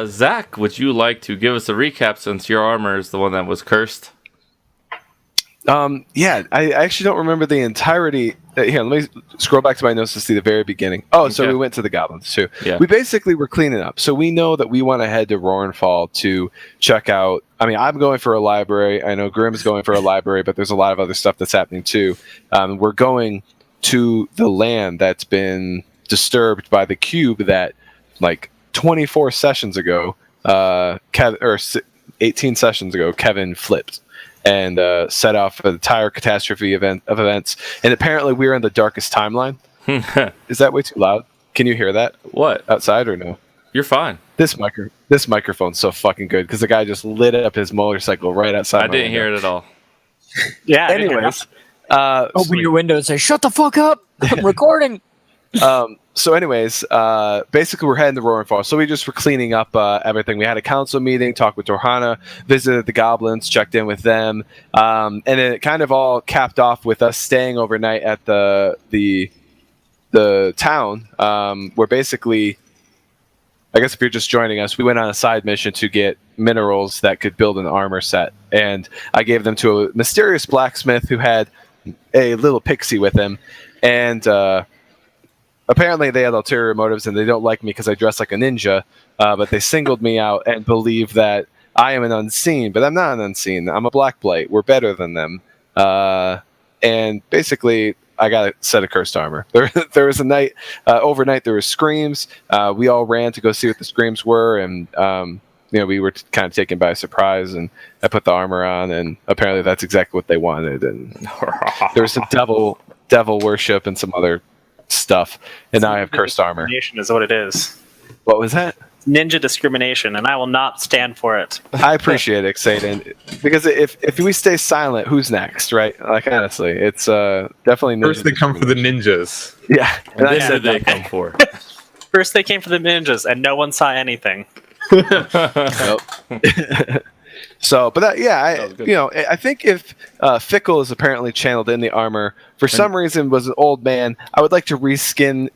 Zach, would you like to give us a recap since your armor is the one that was cursed? Yeah, I actually don't remember the entirety. Here, let me scroll back to my notes to see the very beginning. Oh, so we went to the goblins too. Yeah. We basically were cleaning up. So we know that we want to head to Roarenfall to check out. I mean, I'm going for a library. I know Grimm's going for a library, but there's a lot of other stuff that's happening too. We're going to the land that's been disturbed by the cube that, like, 24 sessions ago, 18 sessions ago, Kevin flipped and set off an entire catastrophe of events. And apparently we're in the darkest timeline. Is that way too loud? Can you hear that? What? Outside or no? You're fine. This microphone's so fucking good because the guy just lit up his motorcycle right outside. I didn't hear it at all. Yeah. Anyways. Open your window and say, "Shut the fuck up! I'm recording." So anyways, basically we're heading to Roarenfall. So we just were cleaning up everything. We had a council meeting, talked with Torhana, visited the goblins, checked in with them, and then it kind of all capped off with us staying overnight at the town, where basically, I guess if you're just joining us, we went on a side mission to get minerals that could build an armor set, and I gave them to a mysterious blacksmith who had a little pixie with him, and apparently they had ulterior motives and they don't like me because I dress like a ninja, but they singled me out and believe that I am an unseen, but I'm not an unseen. I'm a black blight. We're better than them. And basically, I got a set of cursed armor. There was a night, overnight, there were screams. We all ran to go see what the screams were, and we were kind of taken by surprise, and I put the armor on, and apparently that's exactly what they wanted. And there was some devil worship and some other stuff, and now I have cursed armor. Discrimination is what it is. What was that? Ninja discrimination, and I will not stand for it. I appreciate it, Xaden, because if we stay silent, who's next, right? Like, honestly, it's definitely ninja. First they come for the ninjas. Yeah, and then did they come for? First they came for the ninjas, and no one saw anything. Nope. So, but I think if Fickle is apparently channeled in the armor for some reason was an old man, I would like to skin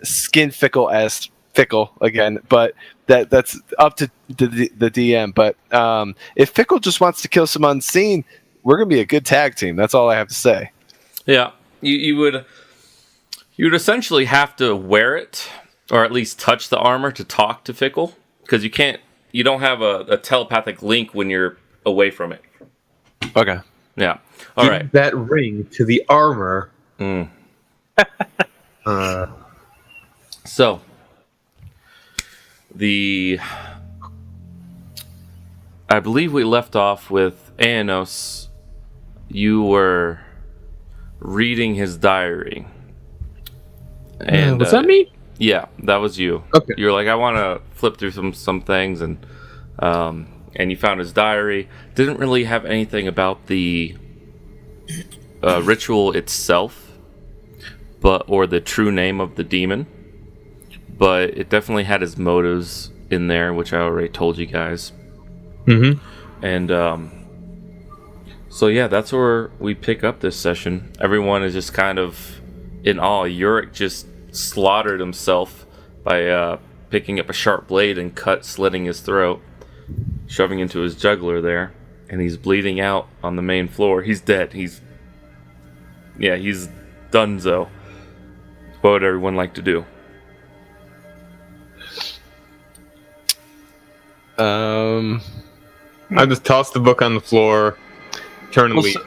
Fickle as Fickle again, but that's up to the DM. But if Fickle just wants to kill some unseen, we're gonna be a good tag team. That's all I have to say. Yeah, you would essentially have to wear it, or at least touch the armor to talk to Fickle, because you don't have a telepathic link when you're away from it. Okay. Yeah. All right. Give that ring to the armor. So I believe we left off with Aenos. You were reading his diary. And was that me? Yeah, that was you. Okay. You were like, I want to flip through some things, and you found his diary. Didn't really have anything about the ritual itself, or the true name of the demon, but it definitely had his motives in there, which I already told you guys. Mm-hmm. And so yeah, that's where we pick up this session. Everyone is just kind of in awe. Yurick just slaughtered himself by picking up a sharp blade and slitting his throat, shoving into his jugular there, and he's bleeding out on the main floor. He's dead. He's donezo. What would everyone like to do? I just tossed the book on the floor, turn and leave.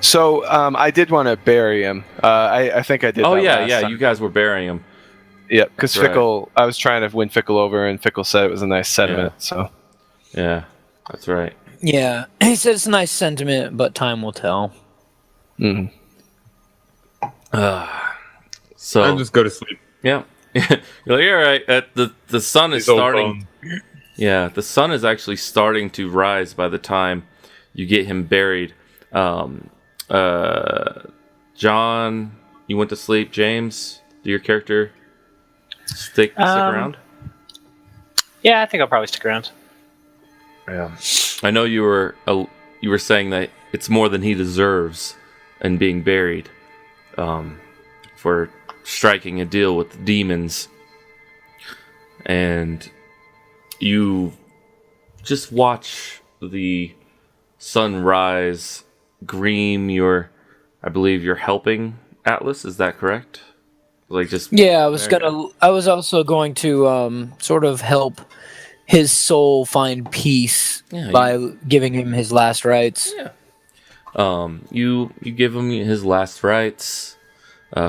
So I did want to bury him. I think I did. Oh that yeah, last time. You guys were burying him. Yeah, because Right. Fickle, I was trying to win Fickle over, and Fickle said it was a nice sentiment. Yeah. So Yeah, that's right. Yeah, he said it's a nice sentiment, but time will tell. mm-hmm. So I'll just go to sleep. yeah, you're like, all right. The sun is His old starting. phone. Yeah, the sun is actually starting to rise by the time you get him buried. John, you went to sleep. James, do your character stick around? Yeah, I think I'll probably stick around. Yeah, I know you were saying that it's more than he deserves and being buried, for striking a deal with the demons, and you just watch the sunrise. Greem, I believe you're helping Atlas. Is that correct? Like just Yeah, I was also going to sort of help his soul find peace by giving him his last rites. Yeah. You give him his last rites.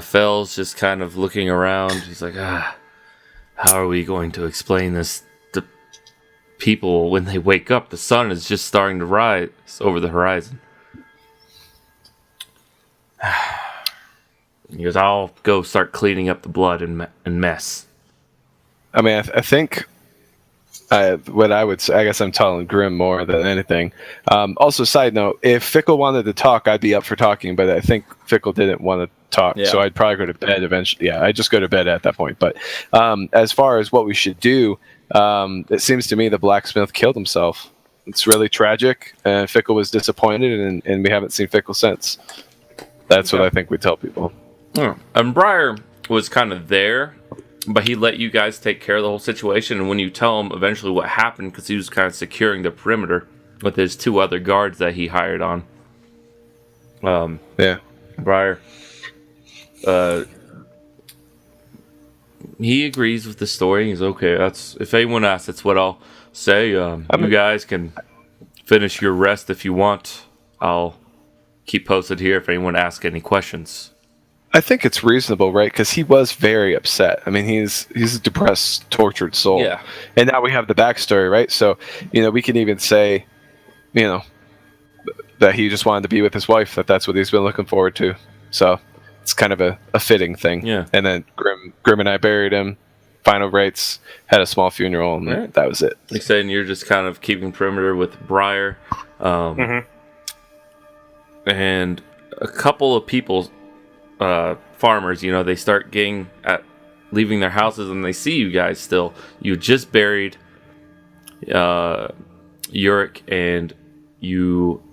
Fell's just kind of looking around. He's like, how are we going to explain this to people when they wake up? The sun is just starting to rise over the horizon. He goes, I'll go start cleaning up the blood and mess. I mean, I think what I would say, I guess I'm telling Grim more than anything. Also, side note, if Fickle wanted to talk, I'd be up for talking, but I think Fickle didn't want to talk, so I'd probably go to bed eventually. Yeah, I'd just go to bed at that point. But as far as what we should do, it seems to me the blacksmith killed himself. It's really tragic, and Fickle was disappointed, and we haven't seen Fickle since. That's what I think we tell people. And Briar was kind of there, but he let you guys take care of the whole situation. And when you tell him eventually what happened, because he was kind of securing the perimeter with his 2 other guards that he hired on. Briar, he agrees with the story. He's okay. If anyone asks, that's what I'll say. You guys can finish your rest if you want. I'll keep posted here if anyone asks any questions. I think it's reasonable, right? Because he was very upset. I mean, he's a depressed, tortured soul. Yeah. And now we have the backstory, right? So, we can even say, that he just wanted to be with his wife, that's what he's been looking forward to. So it's kind of a fitting thing. Yeah. And then Grim and I buried him, final rites, had a small funeral, and that was it. Like saying you're just kind of keeping perimeter with Briar. And a couple of people... farmers, they start leaving their houses and they see you guys still. You just buried Uric and you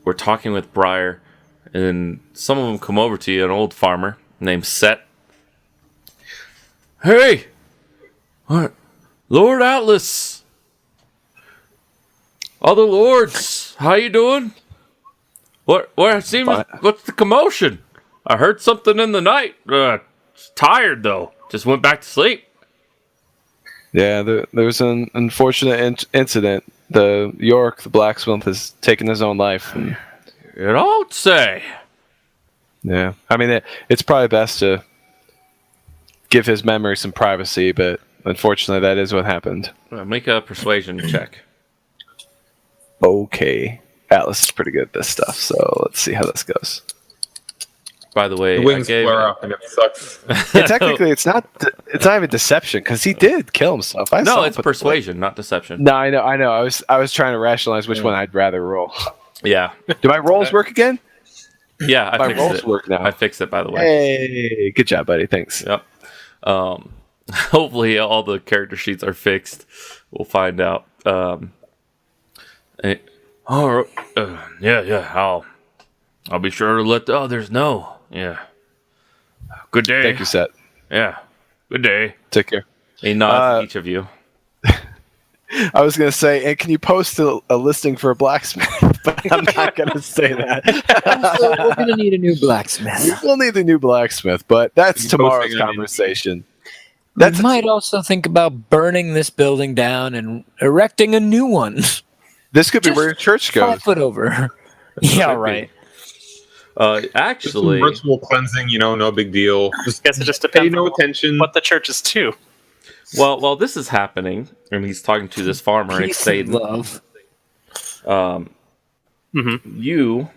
were talking with Briar, and then some of them come over to you, an old farmer named Set. Hey! What? Lord Atlas! Other lords! How you doing? What's the commotion? I heard something in the night. Tired, though. Just went back to sleep. Yeah, there was an unfortunate incident. The blacksmith, has taken his own life. And, you don't say. Yeah. I mean, it's probably best to give his memory some privacy, but unfortunately, that is what happened. Make a persuasion check. Okay. Atlas is pretty good at this stuff, so let's see how this goes. By the way, the wings flare up and it sucks. Technically, it's not even deception because he did kill himself. No, it's persuasion, not deception. No, I know. I was trying to rationalize which one I'd rather roll. Yeah. Do my rolls work again? Yeah, my rolls work now. I fixed it, by the way. Hey, good job, buddy. Thanks. Yep. Hopefully, all the character sheets are fixed. We'll find out. Yeah. I'll be sure to let the others know. Yeah. Good day. Thank you, Seth. Yeah. Good day. Take care. He nods to each of you. I was going to say, and can you post a listing for a blacksmith? But I'm not going to say that. We're going to need a new blacksmith. We'll need a new blacksmith, but that's tomorrow's conversation. We might also think about burning this building down and erecting a new one. This could be where your church goes. 5 foot over. Yeah, right. Actually, ritual cleansing, no big deal. I guess it just Pay depends no on attention. what the church is to. Well, while this is happening, and he's talking to this farmer, and saying, love. You.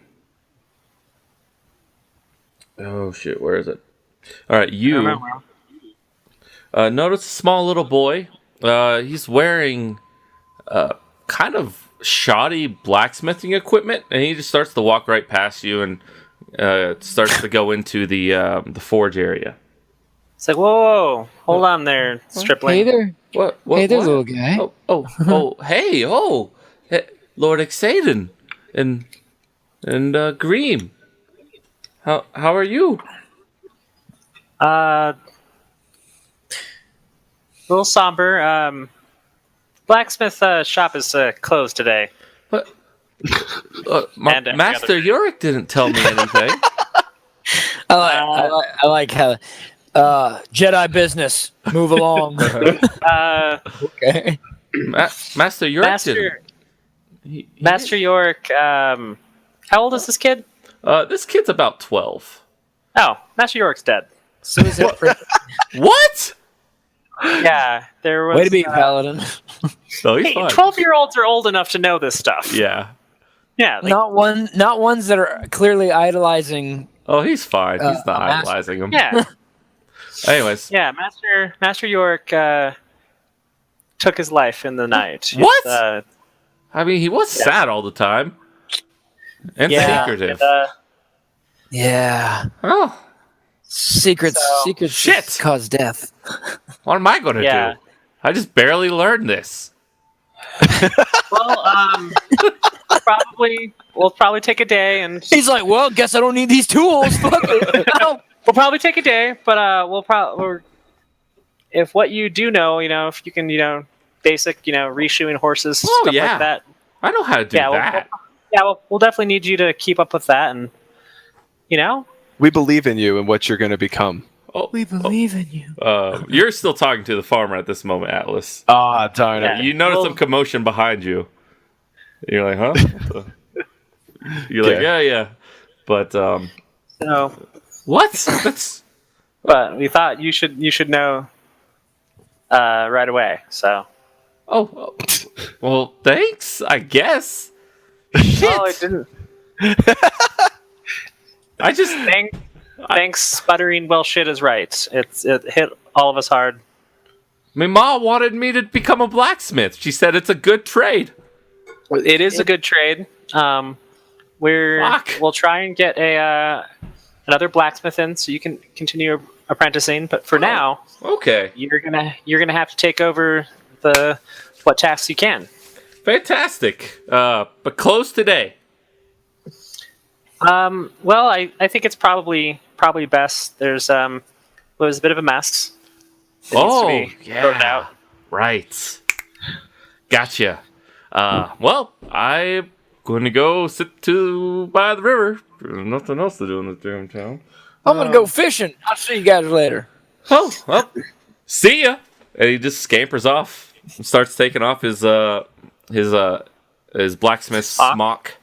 Oh shit! Where is it? All right, you. Notice a small little boy. He's wearing kind of shoddy blacksmithing equipment, and he just starts to walk right past you and starts to go into the forge area. It's like, whoa, hold on there, stripling. Hey there. What? Hey there, little guy. Hey, Lord Exaden and Greem. How are you? A little somber. blacksmith shop is closed today. But And every Master other- Yorick didn't tell me anything. I like how Jedi business. Move along. Okay. Master Yorick didn't. Master York. How old is this kid? This kid's about 12. Oh, Master York's dead. So is it for, What? Yeah, there was. way to be, Paladin. No, he's Hey, fine. 12-year-olds are old enough to know this stuff. Yeah. Yeah. Like, Not ones that are clearly idolizing. Oh, he's fine. He's not Master. idolizing him. yeah. Anyways. Yeah. Master York took his life in the night. What? It's, I mean, he was sad all the time. And yeah. secretive. and, Yeah. Oh, Secrets Shit. cause death. what am I going to Yeah. do? I just barely learned this. well, we'll probably take a day, and He's like, well, guess I don't need these tools. Fuck it. we'll probably take a day. But we'll probably, if what you do know, if you can, basic, reshoeing horses, Oh, stuff yeah. like that. I know how to do Yeah, that. we'll definitely need you to keep up with that, and We believe in you and what you're going to become. We believe in you. You're still talking to the farmer at this moment, Atlas. Ah, darn it. Yeah. You notice Well- some commotion behind you. You're like, huh? What the- You're like, yeah. But, so. what? That's... But we thought you should know right away. So. Oh, well, thanks, I guess. Shit. Oh, it didn't. I just... Thanks, sputtering. Well, shit is right. It hit all of us hard. My mom wanted me to become a blacksmith. She said it's a good trade. It is a good trade. Fuck. We'll try and get another blacksmith in so you can continue apprenticing. But for now, Okay. you're gonna have to take over what tasks you can. Fantastic. But close today. Well, I think it's probably best. There's was a bit of a mess. It needs to be sorted out. Right. Gotcha. Well, I'm going to go sit by the river. There's nothing else to do in this damn town. I'm gonna go fishing. I'll see you guys later. Oh, well, see ya. And he just scampers off and starts taking off his blacksmith smock.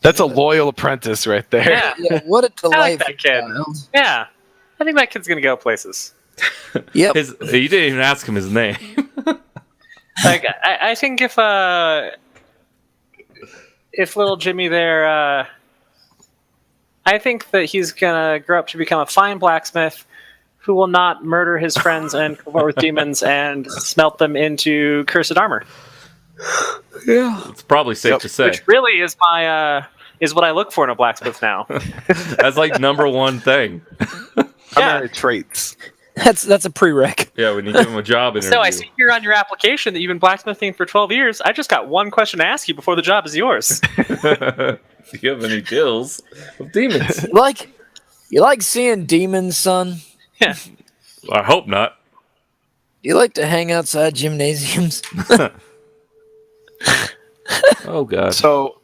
That's a loyal apprentice right there. Yeah, Yeah, what a like delightful that kid. child. yeah. I think that kid's gonna go places. Yep. You didn't even ask him his name. Like I think if little Jimmy there, I think that he's gonna grow up to become a fine blacksmith who will not murder his friends and compete with demons and smelt them into cursed armor. Yeah. It's probably safe to say. Which really is is what I look for in a blacksmith now. That's like number one thing. Yeah. Traits. That's a prereq. Yeah, when you give him a job interview. So I see here on your application that you've been blacksmithing for 12 years. I just got one question to ask you before the job is yours. Do you have any kills of demons? You like seeing demons, son? Yeah. I hope not. Do you like to hang outside gymnasiums? Oh god. So,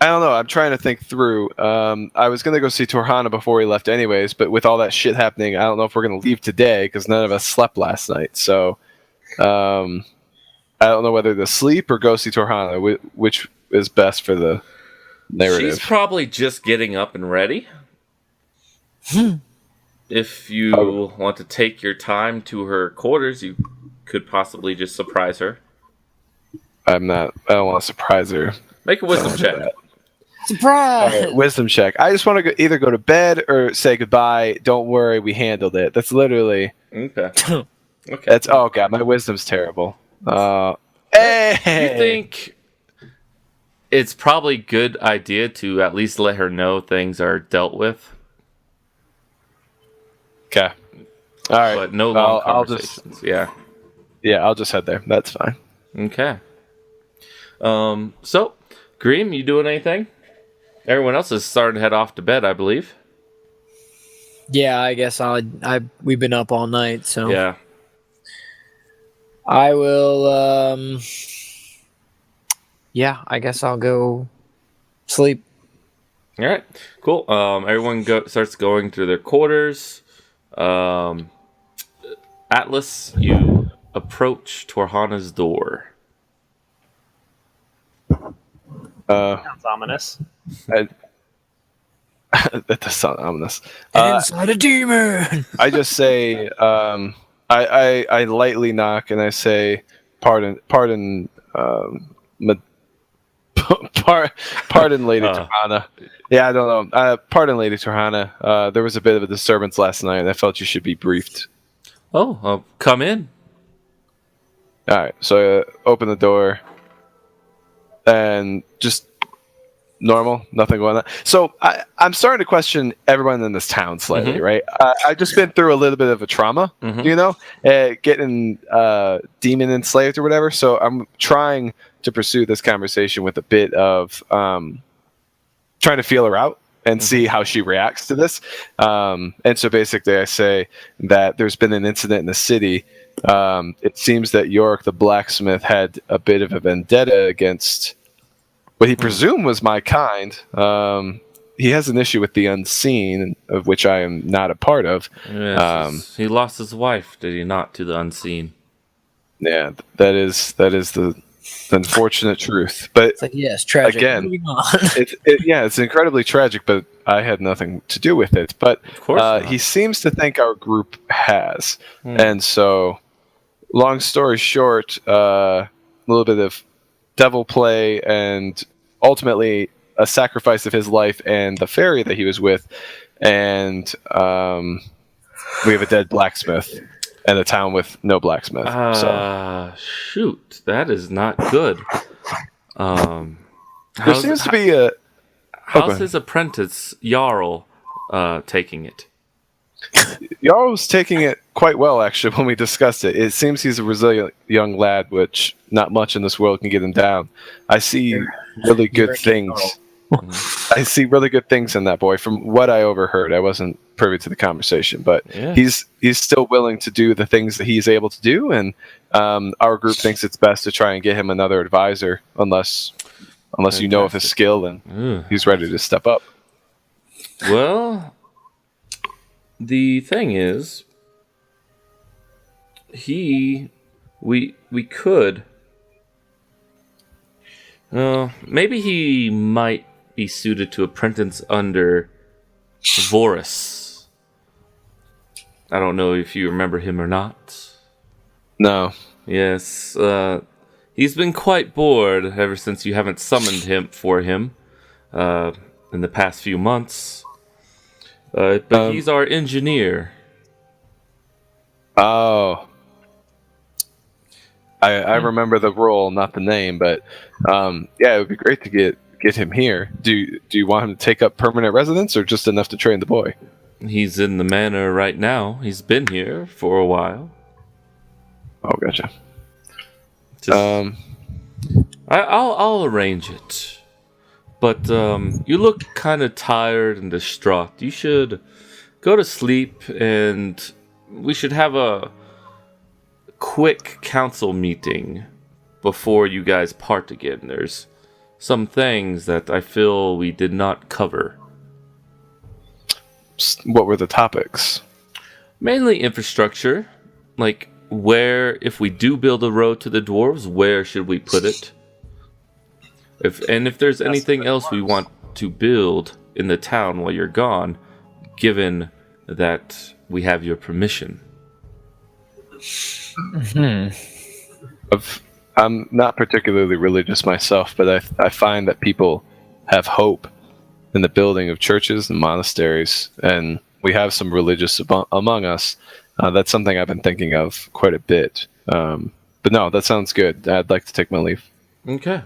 I don't know. I'm trying to think through. I was going to go see Torhana before we left anyways, but with all that shit happening, I don't know if we're going to leave today because none of us slept last night. So, I don't know whether to sleep or go see Torhana, which is best for the narrative. She's probably just getting up and ready. If you want to take your time to her quarters, you could possibly just surprise her. I don't want to surprise her. Make a wisdom check. Surprise! All right, wisdom check. I just want to either go to bed or say goodbye. Don't worry, we handled it. That's literally. Okay. Okay. That's oh god, my wisdom's terrible. Hey. You think it's probably a good idea to at least let her know things are dealt with, Okay. All right. but no long I'll conversations. I'll just head there. That's fine. Okay. So, Greem, you doing anything? Everyone else is starting to head off to bed, I believe. Yeah, I guess we've been up all night, so Yeah. I will. Yeah, I guess I'll go sleep. All right, cool. Everyone starts going through their quarters. Atlas, you approach Torhana's door. Sounds ominous. That does sound ominous. Inside a demon. I just say, I lightly knock and I say, pardon, pardon, Lady Torhana. Yeah, I don't know. Pardon, Lady Torhana. There was a bit of a disturbance last night, and I felt you should be briefed. Oh, come in. All right, so I open the door, and just normal, nothing going on. So I'm starting to question everyone in this town slightly, right? I've just been through a little bit of a trauma, getting demon enslaved or whatever. So I'm trying to pursue this conversation with a bit of trying to feel her out and see how she reacts to this. And so basically I say that there's been an incident in the city. It seems that Yorick the blacksmith had a bit of a vendetta against what he presumed was my kind. He has an issue with the unseen, of which I am not a part of. Yes, he lost his wife, did he not, to the unseen? Yeah, that is the unfortunate truth. But it's like, yes, tragic. Again, Moving on. it's incredibly tragic, but I had nothing to do with it. But of course he seems to think our group has. And so, long story short, a little bit of devil play and ultimately a sacrifice of his life and the fairy that he was with. And we have a dead blacksmith. And a town with no blacksmith. Shoot, that is not good. There seems to be a... How's his apprentice, Jarl, taking it? Jarl was taking it quite well, actually, when we discussed it. It seems he's a resilient young lad, which not much in this world can get him down. I see really good things. I see really good things in that boy. From what I overheard, I wasn't privy to the conversation, but he's still willing to do the things that he's able to do, and our group thinks it's best to try and get him another advisor, unless you know of his skill and he's ready to step up. Well, the thing is, we could. Maybe he might be suited to apprentice under Vorus. I don't know if you remember him or not. No. Yes, he's been quite bored ever since you haven't summoned him in the past few months. But he's our engineer. Oh. I remember the role, not the name, but it would be great to get him here. Do you want him to take up permanent residence or just enough to train the boy? He's in the manor right now. He's been here for a while. Oh, gotcha. I'll arrange it. But you look kind of tired and distraught. You should go to sleep, and we should have a quick council meeting before you guys part again. There's some things that I feel we did not cover. What were the topics? Mainly infrastructure, like where, if we do build a road to the dwarves, where should we put it? If there's anything else we want to build in the town while you're gone, given that we have your permission. I'm not particularly religious myself, but I find that people have hope in the building of churches and monasteries, and we have some religious among us. That's something I've been thinking of quite a bit. But no, that sounds good. I'd like to take my leave. Okay.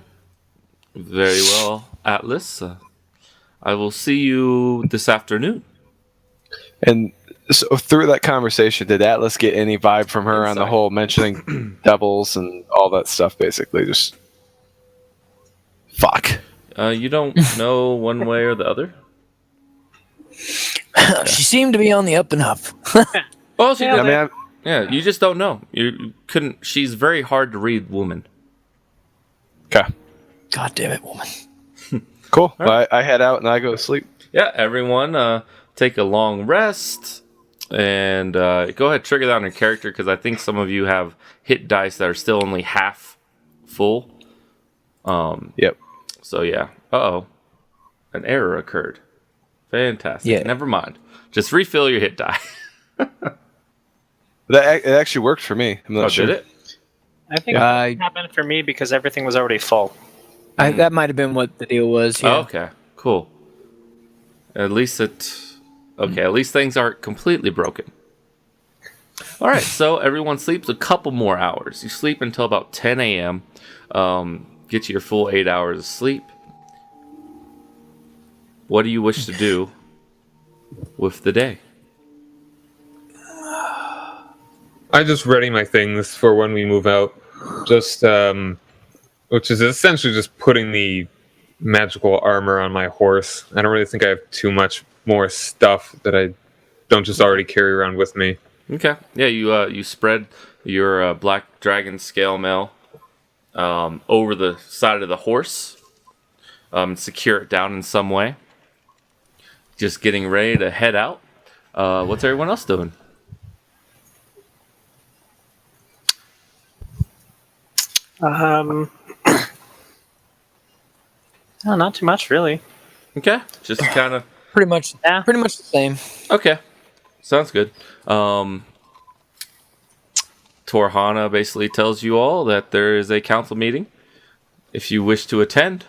Very well, Atlas. I will see you this afternoon. And so through that conversation, did Atlas get any vibe from her on the whole mentioning devils and all that stuff, basically? Just... Fuck. You don't know one way or the other? She seemed to be on the up and up. Oh, she did. I mean, Yeah, you just don't know. You couldn't. She's very hard to read woman. Okay. God damn it, woman. Cool. Well, I head out and I go to sleep. Yeah, everyone, take a long rest and go ahead, trigger that on your character because I think some of you have hit dice that are still only half full. Yep. So yeah. An error occurred. Fantastic. Yeah. Never mind. Just refill your hit die. It actually worked for me. I'm not sure. Did it? I think it happened for me because everything was already full. That might have been what the deal was. Yeah. Oh, okay. Cool. At least at least things aren't completely broken. All right, so everyone sleeps a couple more hours. You sleep until about 10 a.m. Get you your full 8 hours of sleep. What do you wish to do with the day? I just ready my things for when we move out. Just, which is essentially just putting the magical armor on my horse. I don't really think I have too much more stuff that I don't just already carry around with me. Okay. Yeah, you spread your black dragon scale mail over the side of the horse. Secure it down in some way. Just getting ready to head out. What's everyone else doing? No, not too much, really. Okay. Just kind of... Pretty much. Yeah. Pretty much the same. Okay. Sounds good. Torhana basically tells you all that there is a council meeting if you wish to attend.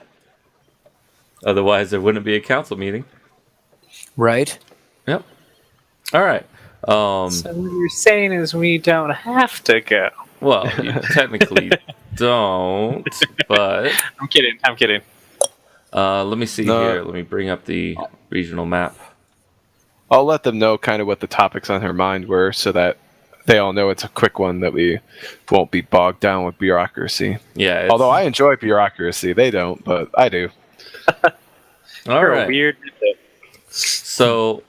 Otherwise, there wouldn't be a council meeting. Right. Yep. All right. So what you're saying is we don't have to go. Well, you technically don't, but... I'm kidding. let me see here. Let me bring up the regional map. I'll let them know kind of what the topics on her mind were so that they all know it's a quick one that we won't be bogged down with bureaucracy. Yeah. Although I enjoy bureaucracy. They don't, but I do. All right. Weird. So,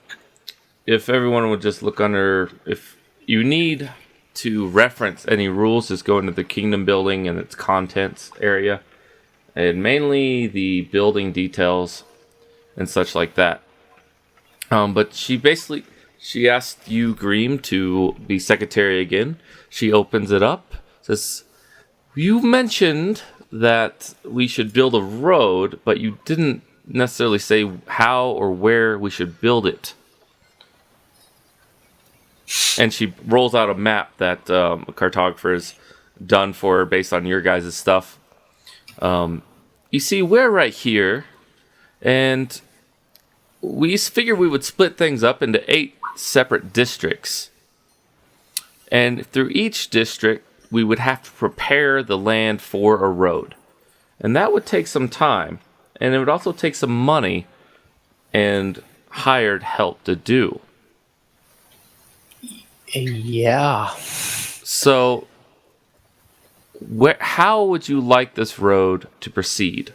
if everyone would just look under... If you need to reference any rules, just go into the kingdom building and its contents area. And mainly the building details and such like that. But she asked you, Greem, to be secretary again. She opens it up, says, you mentioned that we should build a road, but you didn't necessarily say how or where we should build it. And she rolls out a map that a cartographer has done for her based on your guys' stuff. You see, we're right here, and we figured we would split things up into 8 separate districts. And through each district, we would have to prepare the land for a road. And that would take some time, and it would also take some money and hired help to do. Yeah. So, how would you like this road to proceed?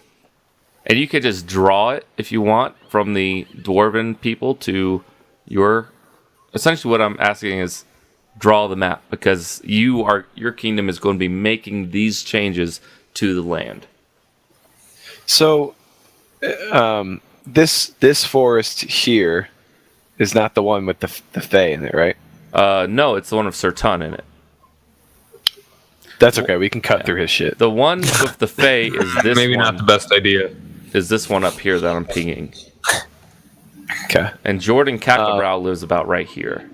And you could just draw it if you want from the dwarven people to your... Essentially what I'm asking is draw the map because your kingdom is going to be making these changes to the land. So, this forest here is not the one with the Fae in it, right? No, it's the one with Sir Tun in it. That's okay. We can cut through his shit. The one with the Fae is this Maybe one. not the best idea. Is this one up here that I'm pinging. Okay. And Jordan Cacklebrow lives about right here.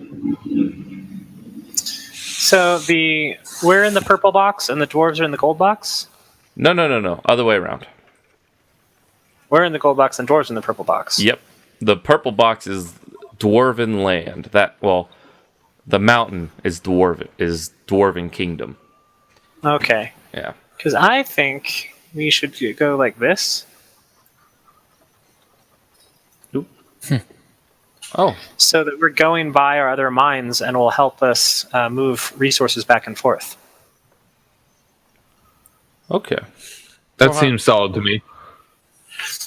So we're in the purple box and the dwarves are in the gold box? No. Other way around. We're in the gold box and dwarves in the purple box. Yep. The purple box is dwarven land. The mountain is dwarven kingdom. Okay. Yeah. Because I think we should go like this. Oop. Oh. So that we're going by our other mines and will help us move resources back and forth. Okay. That seems solid to me.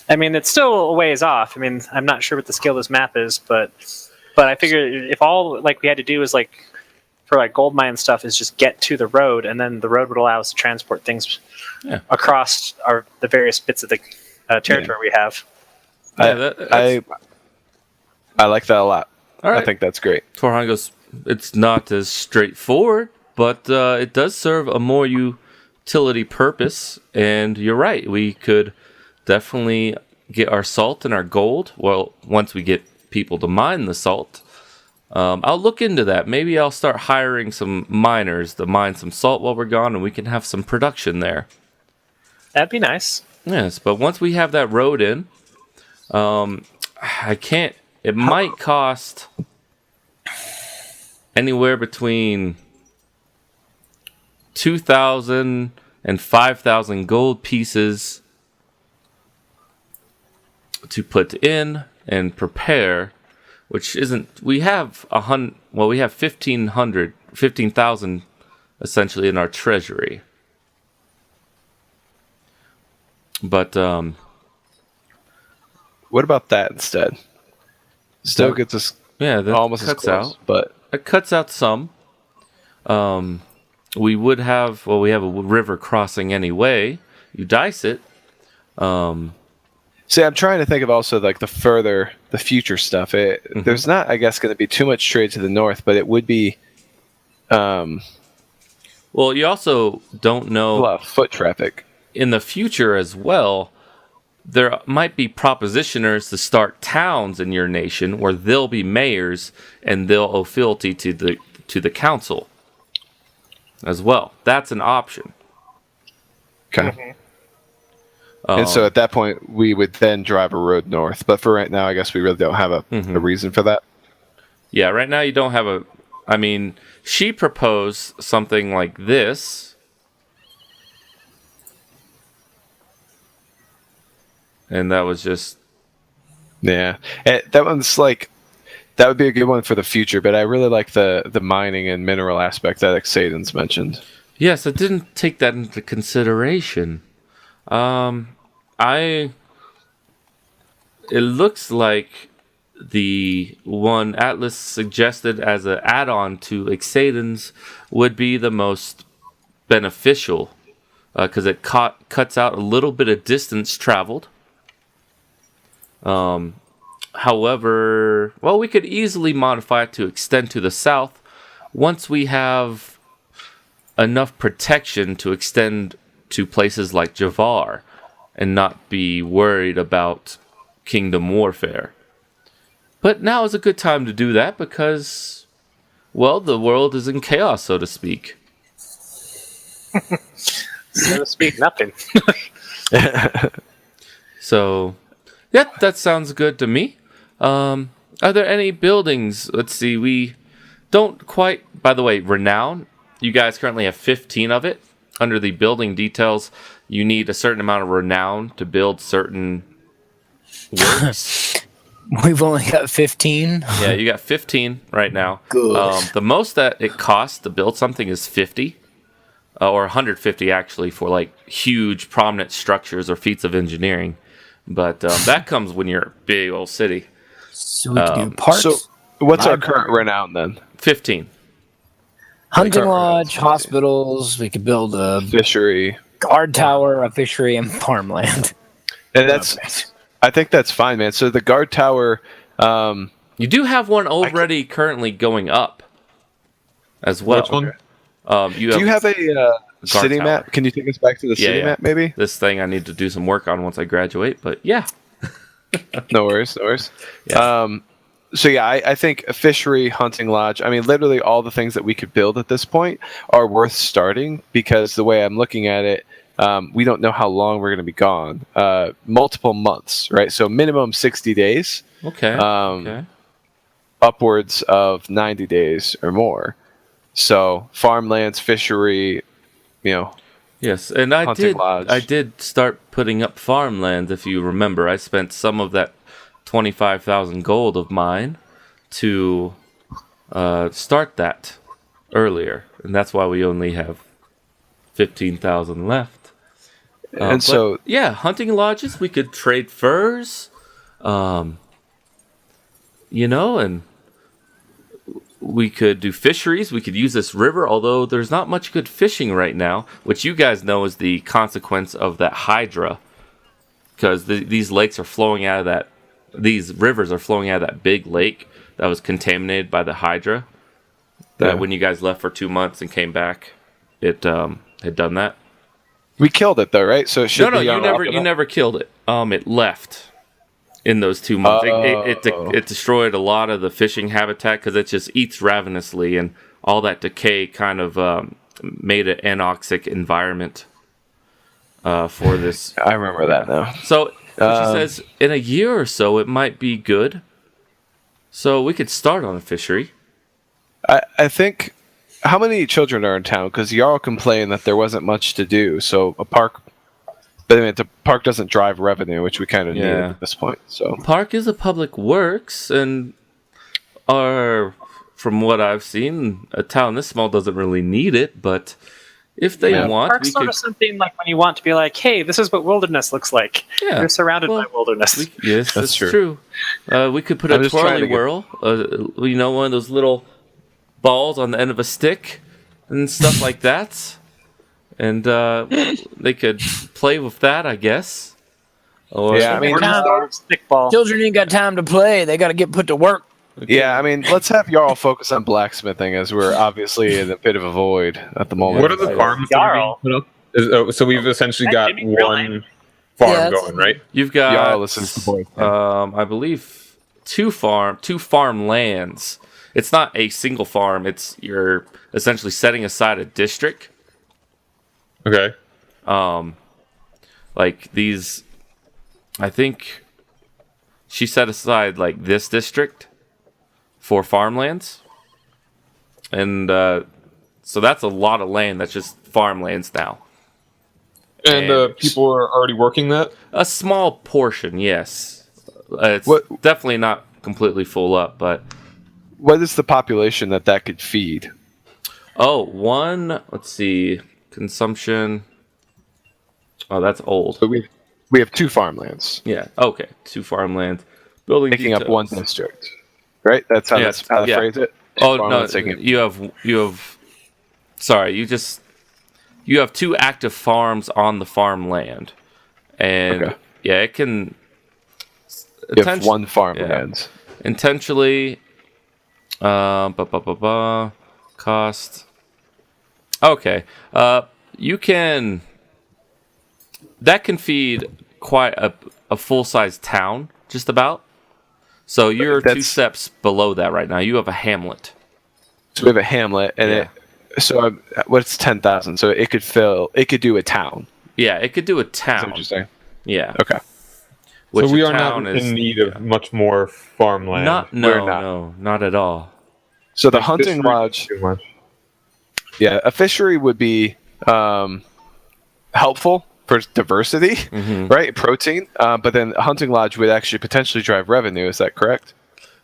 I mean, it's still a ways off. I mean, I'm not sure what the scale of this map is, but I figure if all like we had to do is like for like gold mine stuff is just get to the road, and then the road would allow us to transport things across the various bits of the territory we have. I like that a lot. All right. I think that's great. Torhan goes, it's not as straightforward, but it does serve a more utility purpose. And you're right, we could definitely get our salt and our gold. Well, once we get people to mine the salt, I'll look into that. Maybe I'll start hiring some miners to mine some salt while we're gone, and we can have some production there. That'd be nice. Yes, but once we have that road in, I can't. It might cost anywhere between 2,000 and 5,000 gold pieces to put in and prepare, which isn't. We have 15,000 essentially in our treasury. But what about that instead? Still gets us that almost cuts as close, out. but It cuts out some. We would have we have a river crossing anyway. You dice it. see, I'm trying to think of also like the future stuff. There's not, I guess, going to be too much trade to the north, but it would be Well, you also don't a know lot of foot traffic. in the future as well. There might be propositioners to start towns in your nation where they'll be mayors and they'll owe fealty to the council as well. That's an option. Okay. And so at that point, we would then drive a road north. But for right now, I guess we really don't have a reason for that. Yeah, right now you don't have a. I mean, she proposed something like this. And that was just. Yeah. That one's like. That would be a good one for the future, but I really like the mining and mineral aspect that Exaden's mentioned. Yes, I didn't take that into consideration. It looks like the one Atlas suggested as an add-on to Exaden's would be the most beneficial because it cuts out a little bit of distance traveled. However, we could easily modify it to extend to the south once we have enough protection to extend to places like Javaar and not be worried about kingdom warfare. But now is a good time to do that because, the world is in chaos, so to speak. So to speak, nothing. So, yeah, that sounds good to me. Are there any buildings? Let's see, we don't quite... By the way, renown, you guys currently have 15 of it. Under the building details, you need a certain amount of renown to build certain works. We've only got 15. Yeah, you got 15 right now. Good. The most that it costs to build something is 50. Or 150 actually for like huge prominent structures or feats of engineering. But that comes when you're a big old city. So we can do parts. So what's our current renown then? 15. Hunting lodge, hospitals. We could build a Fishery. guard tower, a fishery, and farmland. And I think that's fine, man. So the guard tower... You do have one already currently going up as well. Which one? do you have a city tower. map? Can you take us back to the city map, maybe? This thing I need to do some work on once I graduate, but yeah. No worries. Yeah. So yeah, I think a fishery, hunting lodge, I mean, literally all the things that we could build at this point are worth starting because the way I'm looking at it, we don't know how long we're going to be gone. Multiple months, right? So minimum 60 days. Okay. Okay. Upwards of 90 days or more. So farmlands, fishery, Yes, and I hunting lodge. did start putting up farmland. If you remember, I spent some of that 25,000 gold of mine to start that earlier, and that's why we only have 15,000 left. And so, yeah, hunting lodges. We could trade furs, and we could do fisheries. We could use this river, although there's not much good fishing right now, which you guys know is the consequence of that hydra. Because these lakes are flowing out of that, these rivers are flowing out of that big lake that was contaminated by the hydra. That when you guys left for 2 months and came back, it had done that. We killed it though, right? So it should No, be you never killed it. It left in those 2 months. It destroyed a lot of the fishing habitat because it just eats ravenously, and all that decay kind of made an anoxic environment for this. I remember that now. So she says in a year or so it might be good. So we could start on a fishery. I think, how many children are in town? Because y'all complained that there wasn't much to do. So a park, but I mean, the park doesn't drive revenue, which we kind of need at this point. So park is a public works, and from what I've seen, a town this small doesn't really need it. But if they want, park's sort of something like when you want to be like, hey, this is what wilderness looks like. Yeah. You're surrounded by wilderness. Yes, that's true. We could put a twirly whirl, one of those little balls on the end of a stick and stuff like that, and they could play with that, I guess. Or stick ball. Children ain't got time to play; they got to get put to work. Okay. Yeah, I mean, let's have y'all focus on blacksmithing, as we're obviously in a bit of a void at the moment. What are the farms that are being put up? So we've essentially got one farm going, right? You've got Y'all listen to the boys. I believe two farm lands. It's not a single farm. You're essentially setting aside a district. Okay. Like these, I think she set aside like this district for farmlands, and so that's a lot of land. That's just farmlands now. And people are already working that? A small portion, yes. It's definitely not completely full up, but. What is the population that could feed? Let's see, consumption. Oh, that's old. So we have 2 farmlands. Yeah, okay, 2 farmlands. Building taking up 1 district, right? That's how how to phrase it. Oh no, you have. Sorry, you have 2 active farms on the farmland, and it can. You have 1 farmland. Intentionally. Cost. Okay. You can. That can feed quite a full-size town, just about. So you're 2 steps below that right now. You have a hamlet. So we have a hamlet, and what's 10,000? So it could do a town. Yeah, it could do a town. Is that what you're saying? Yeah. Okay. So we are not in need of much more farmland. No, not at all. So the hunting lodge. Yeah, a fishery would be helpful for diversity, right? Protein. But then a hunting lodge would actually potentially drive revenue. Is that correct?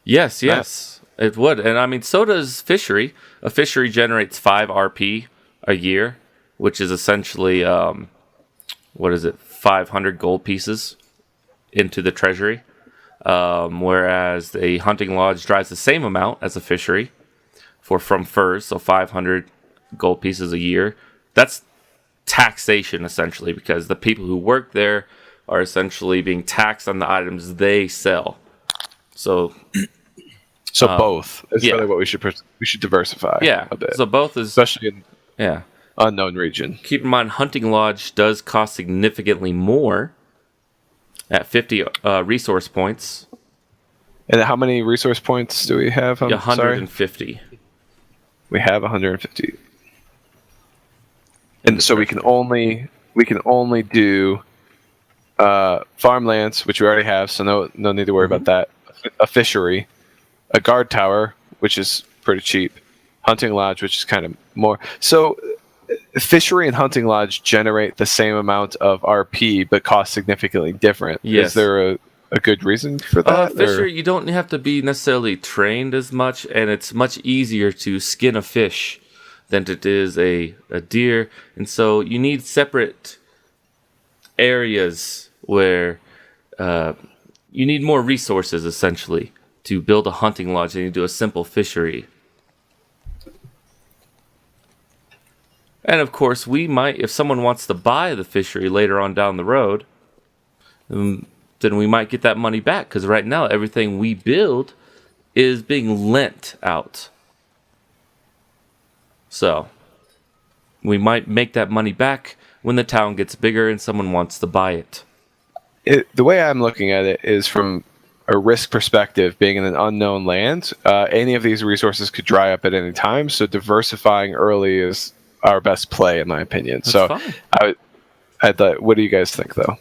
Yes, it would. And I mean, so does fishery. A fishery generates 5 RP a year, which is essentially, 500 gold pieces into the treasury. Whereas a hunting lodge drives the same amount as a fishery from furs, so 500 gold pieces a year. That's taxation, essentially, because the people who work there are essentially being taxed on the items they sell. So both is really what we should diversify. Yeah, a bit. So both is especially in unknown region. Keep in mind, hunting lodge does cost significantly more at 50 resource points. And how many resource points do we have? 150. Sorry? We have 150. And so we can only do farmlands, which we already have, so no need to worry about that. A fishery, a guard tower, which is pretty cheap, hunting lodge, which is kind of more. So fishery and hunting lodge generate the same amount of RP, but cost significantly different. Yes. Is there a good reason for that? Fishery, you don't have to be necessarily trained as much, and it's much easier to skin a fish than it is a deer, and so you need separate areas where you need more resources, essentially, to build a hunting lodge than you do a simple fishery. And of course, we might, if someone wants to buy the fishery later on down the road, then we might get that money back. Because right now, everything we build is being lent out. So we might make that money back when the town gets bigger and someone wants to buy it. The way I'm looking at it is from a risk perspective, being in an unknown land, any of these resources could dry up at any time. So diversifying early is our best play, in my opinion. That's so fine. I thought, what do you guys think, though?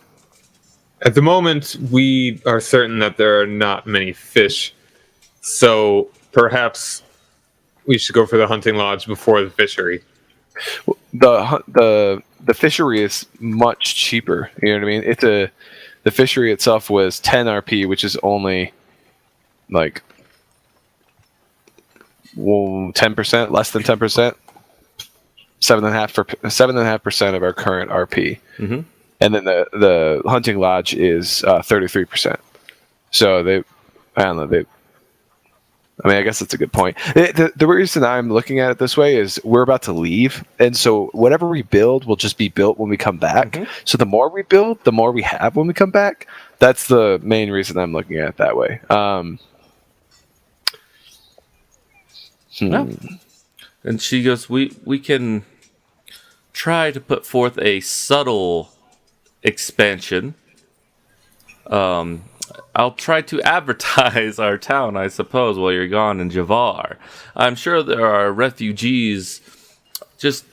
At the moment, we are certain that there are not many fish, so perhaps we should go for the hunting lodge before the fishery. The fishery is much cheaper. You know what I mean? The fishery itself was 10 RP, which is only like 10%, less than 10%, 7.5% of our current RP. Mm-hmm. And then the hunting lodge is 33%. So I guess that's a good point. The reason I'm looking at it this way is we're about to leave, and so whatever we build will just be built when we come back. Mm-hmm. So the more we build, the more we have when we come back. That's the main reason I'm looking at it that way. And she goes, we can try to put forth a subtle expansion. I'll try to advertise our town, I suppose, while you're gone in Javaar. I'm sure there are refugees just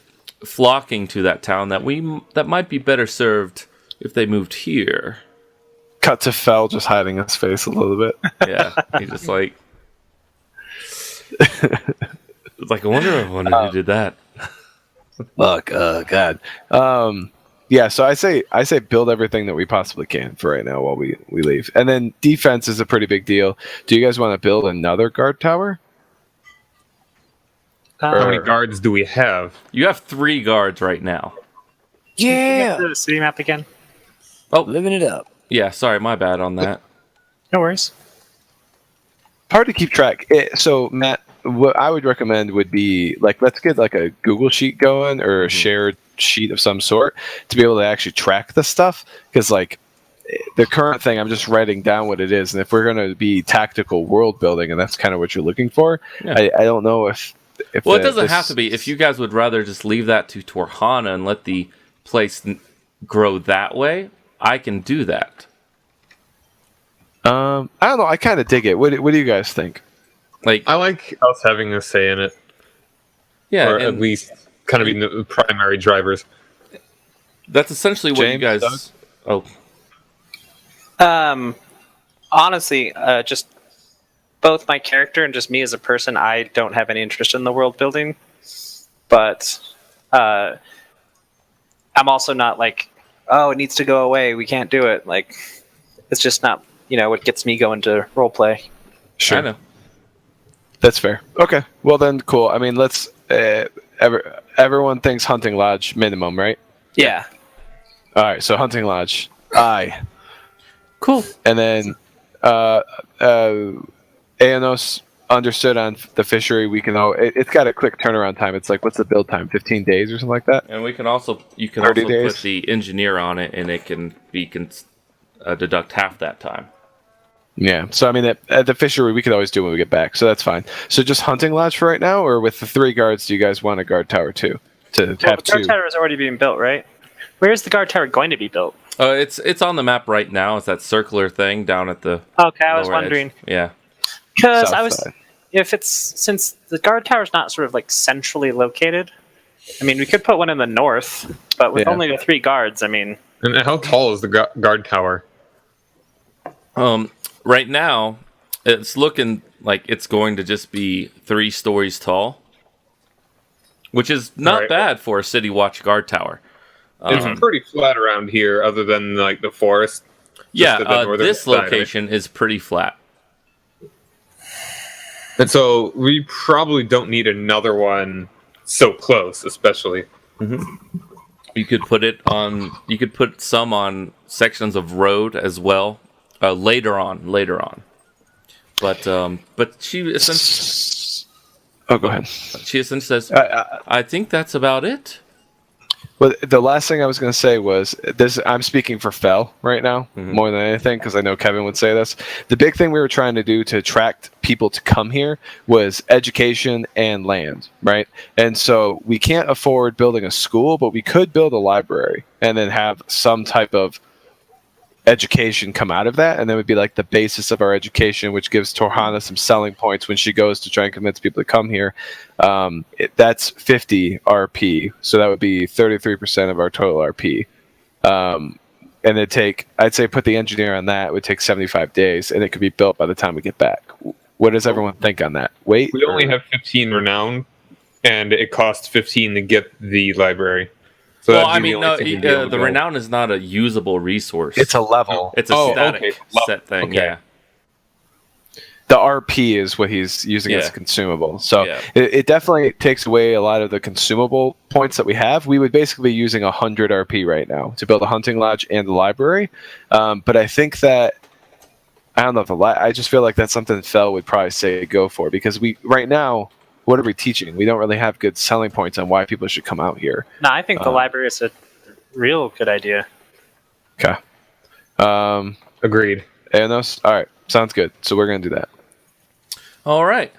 flocking to that town that might be better served if they moved here. Cut to Fell just hiding his face a little bit. Yeah, he just like... It's like, I wonder who did that. Look, God. Yeah, so I say build everything that we possibly can for right now while we leave. And then defense is a pretty big deal. Do you guys want to build another guard tower? How many guards do we have? You have 3 guards right now. Yeah. The city map again. Oh, Living it up. Yeah, sorry, my bad on that. No worries. Hard to keep track. So, Matt, what I would recommend would be, let's get a Google sheet going or a shared sheet of some sort to be able to actually track the stuff. Because, the current thing, I'm just writing down what it is. And if we're going to be tactical world building, and that's kind of what you're looking for, yeah. I don't know if well, it doesn't have to be. If you guys would rather just leave that to Torhana and let the place grow that way, I can do that. I don't know. I kind of dig it. What do you guys think? I like us having a say in it. Yeah, or at least kind of being the primary drivers. That's essentially what James, you guys... Doug? Oh. Honestly, just both my character and just me as a person, I don't have any interest in the world building. But I'm also not it needs to go away. We can't do it. It's just not, what gets me going to roleplay. Sure. I know. That's fair. Okay. Well then, cool. I mean, let's... everyone thinks hunting lodge minimum, right? Yeah. All right. So hunting lodge. Aye. Cool. And then Aenos understood on the fishery. We can it's got a quick turnaround time. It's what's the build time? 15 days or something like that? And you can also put the engineer on it, and it can deduct half that time. Yeah. So I mean, at the fishery, we could always do when we get back. So that's fine. So just hunting lodge for right now, or with the 3 guards, do you guys want a guard tower too? The guard tower is already being built, right? Where is the guard tower going to be built? It's on the map right now. It's that circular thing down at the... Okay, I was wondering. Edge. Yeah. Because since the guard tower is not sort of centrally located, I mean, we could put one in the north, but with only the 3 guards, I mean... And how tall is the guard tower? Right now, it's looking like it's going to just be 3 stories tall, which is not bad for a City Watch guard tower. It's pretty flat around here, other than the forest. Yeah, this location is pretty flat. And so we probably don't need another one so close, especially. Mm-hmm. You could put it on. You could put some on sections of road as well. Later on. But she essentially... Oh, go ahead. She essentially says, I think that's about it. Well, the last thing I was going to say was this. I'm speaking for Fel right now more than anything because I know Kevin would say this. The big thing we were trying to do to attract people to come here was education and land, right? And so we can't afford building a school, but we could build a library and then have some type of education come out of that, and that would be like the basis of our education, which gives Torhana some selling points when she goes to try and convince people to come here. That's 50 RP, so that would be 33% of our total RP. And I'd say put the engineer on that, it would take 75 days, and it could be built by the time we get back. What does everyone think on that? Wait, We only have 15 renown, and it costs 15 to get the library. So well, I mean, no, the renown is not a usable resource. it's a level. It's a static set thing. Okay. Yeah. The RP is what he's using as a consumable. So Yeah. it definitely takes away a lot of the consumable points that we have. We would basically be using 100 RP right now to build a hunting lodge and the library. But I think that, I don't know if I just feel like that's something Fel would probably say go for, because right now, what are we teaching? We don't really have good selling points on why people should come out here. No, I think the library is a real good idea. Okay. Agreed. Anos? All right. Sounds good. So we're going to do that. All right.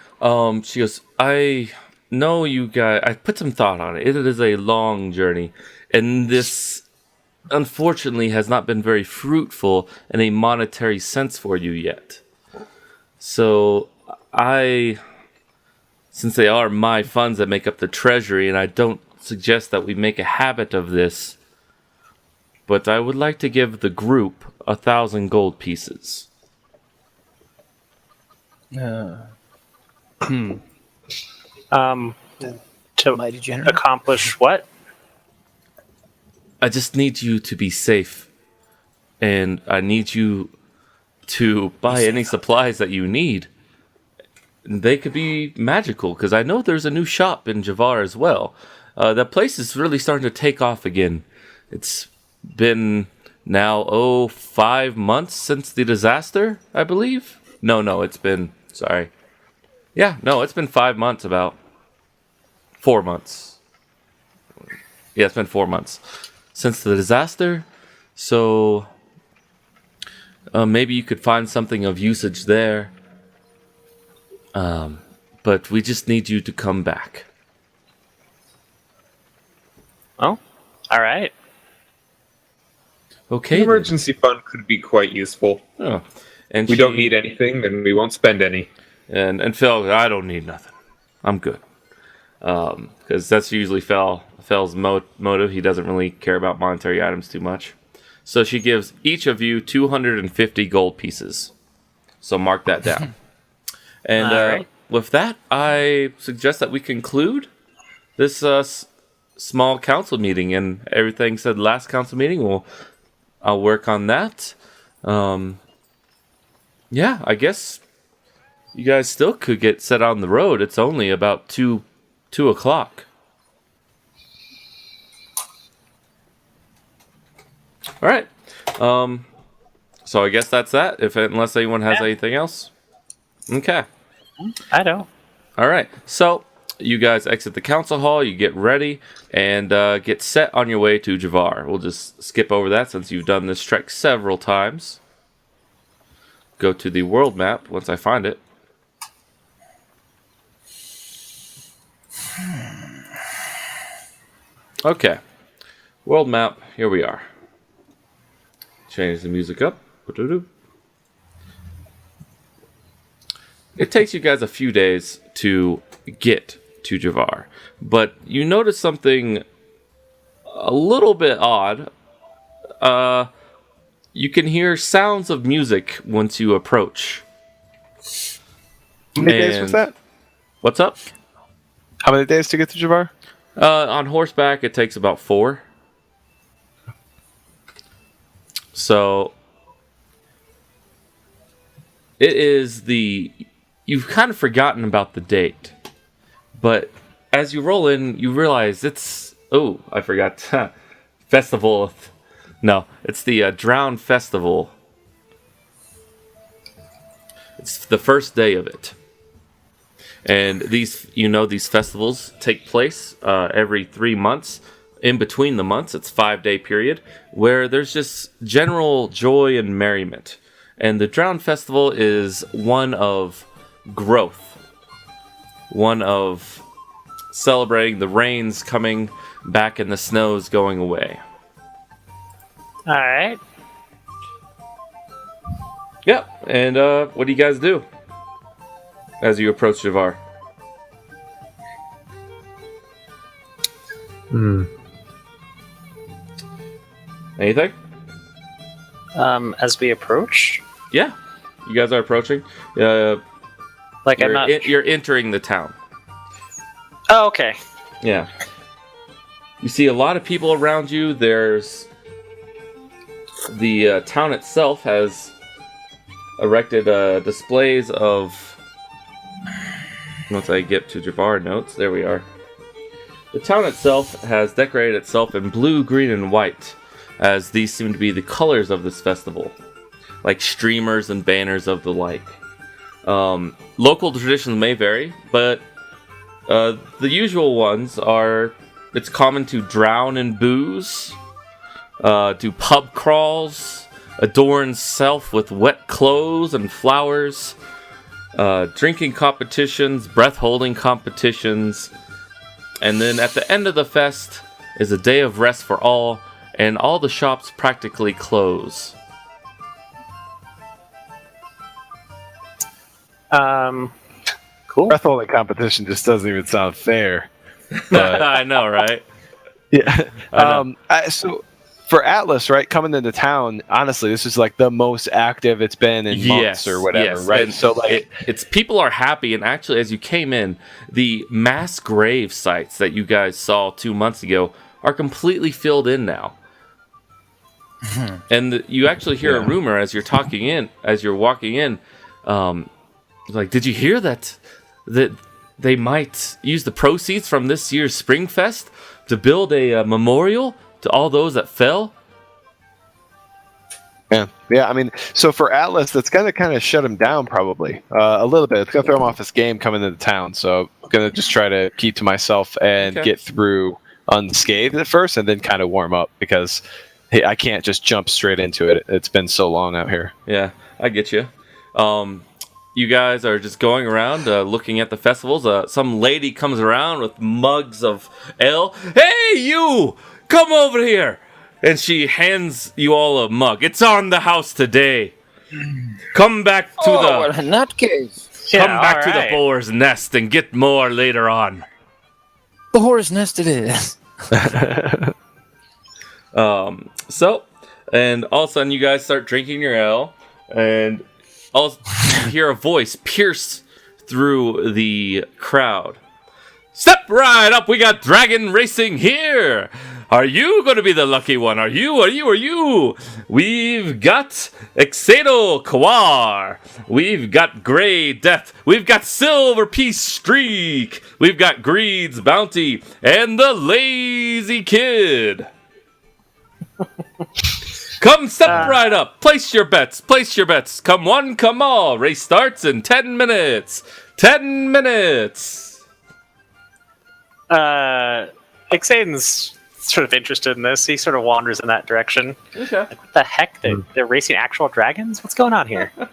She goes, I know you guys, I put some thought on it. It is a long journey, and this unfortunately has not been very fruitful in a monetary sense for you yet. So since they are my funds that make up the treasury, and I don't suggest that we make a habit of this, but I would like to give the group 1,000 gold pieces. To Mighty generous. accomplish what? I just need you to be safe, and I need you to buy any supplies that you need. They could be magical, because I know there's a new shop in Javaar as well. That place is really starting to take off again. It's been now 5 months since the disaster, I believe. No, it's been, sorry. Yeah, no, it's been 5 months, about 4 months. Yeah, it's been 4 months since the disaster. So maybe you could find something of usage there. But we just need you to come back. Oh, all right. Okay. An then. emergency fund could be quite useful. Oh. And We don't need anything, then we won't spend any. And Phil, I don't need nothing. I'm good. Because that's usually Fel's motive. He doesn't really care about monetary items too much. So she gives each of you 250 gold pieces. So mark that down. And Alright. with that, I suggest that we conclude this small council meeting. And everything said last council meeting, I'll work on that. Yeah, I guess you guys still could get set on the road. It's only about 2 o'clock. All right. So I guess that's that. Unless anyone has anything else. Okay. I don't. All right. So you guys exit the council hall. You get ready and get set on your way to Javaar. We'll just skip over that since you've done this trek several times. Go to the world map once I find it. Okay. World map. Here we are. Change the music up. It takes you guys a few days to get to Javaar, but you notice something a little bit odd. You can hear sounds of music once you approach. How many days was that? What's up? How many days to get to Javaar? On horseback, it takes about 4. So it is you've kind of forgotten about the date, but as you roll in, you realize I forgot. Festival. No, it's the Drown Festival. It's the first day of it. And these festivals take place every 3 months in between the months. It's 5-day period where there's just general joy and merriment. And the Drown Festival is one of growth, one of celebrating the rains coming back and the snows going away. All right. Yeah, and what do you guys do as you approach Javaar? Anything? As we approach, Yeah, you guys are approaching. like I'm not. You're entering the town. Oh, okay. Yeah. You see a lot of people around you. There's the town itself has erected displays of. Once I get to Javaar notes, there we are. The town itself has decorated itself in blue, green, and white, as these seem to be the colors of this festival, like streamers and banners of the like. Local traditions may vary, but the usual ones are: it's common to drown in booze, do pub crawls, adorn self with wet clothes and flowers, drinking competitions, breath holding competitions, and then at the end of the fest is a day of rest for all, and all the shops practically close. Cool. Breath holding competition just doesn't even sound fair. But, I know, right? yeah. I know. So for Atlas, right, coming into town, honestly, this is like the most active it's been in months or whatever, yes. right? And so like, it's people are happy, and actually, as you came in, the mass grave sites that you guys saw 2 months ago are completely filled in now. And you actually hear a rumor as you're walking in, like, did you hear that they might use the proceeds from this year's Spring Fest to build a memorial to all those that fell? yeah. I mean, so for Atlas, that's gonna kind of shut him down probably a little bit. It's gonna throw him off his game coming into town. So I'm gonna just try to keep to myself and get through unscathed at first, and then kind of warm up because I can't just jump straight into it. It's been so long out here. Yeah, I get you. You guys are just going around looking at the festivals. Some lady comes around with mugs of ale. Hey, you! Come over here! And she hands you all a mug. It's on the house today. Come back to well, in that case, come back to the boar's nest and get more later on. the horse nest it is. So, and all of a sudden you guys start drinking your ale, and you hear a voice pierce through the crowd. Step right up, we got dragon racing here. Are you going to be the lucky one? Are you? We've got Exedo Kawar. We've got Gray Death. We've got Silver Peace Streak. We've got Greed's Bounty. And the Lazy Kid. Come step right up. Place your bets. Come one, come all. Race starts in 10 minutes. 10 minutes. Ixaden's sort of interested in this. He sort of wanders in that direction. Okay. Like, what the heck? They're racing actual dragons? What's going on here? All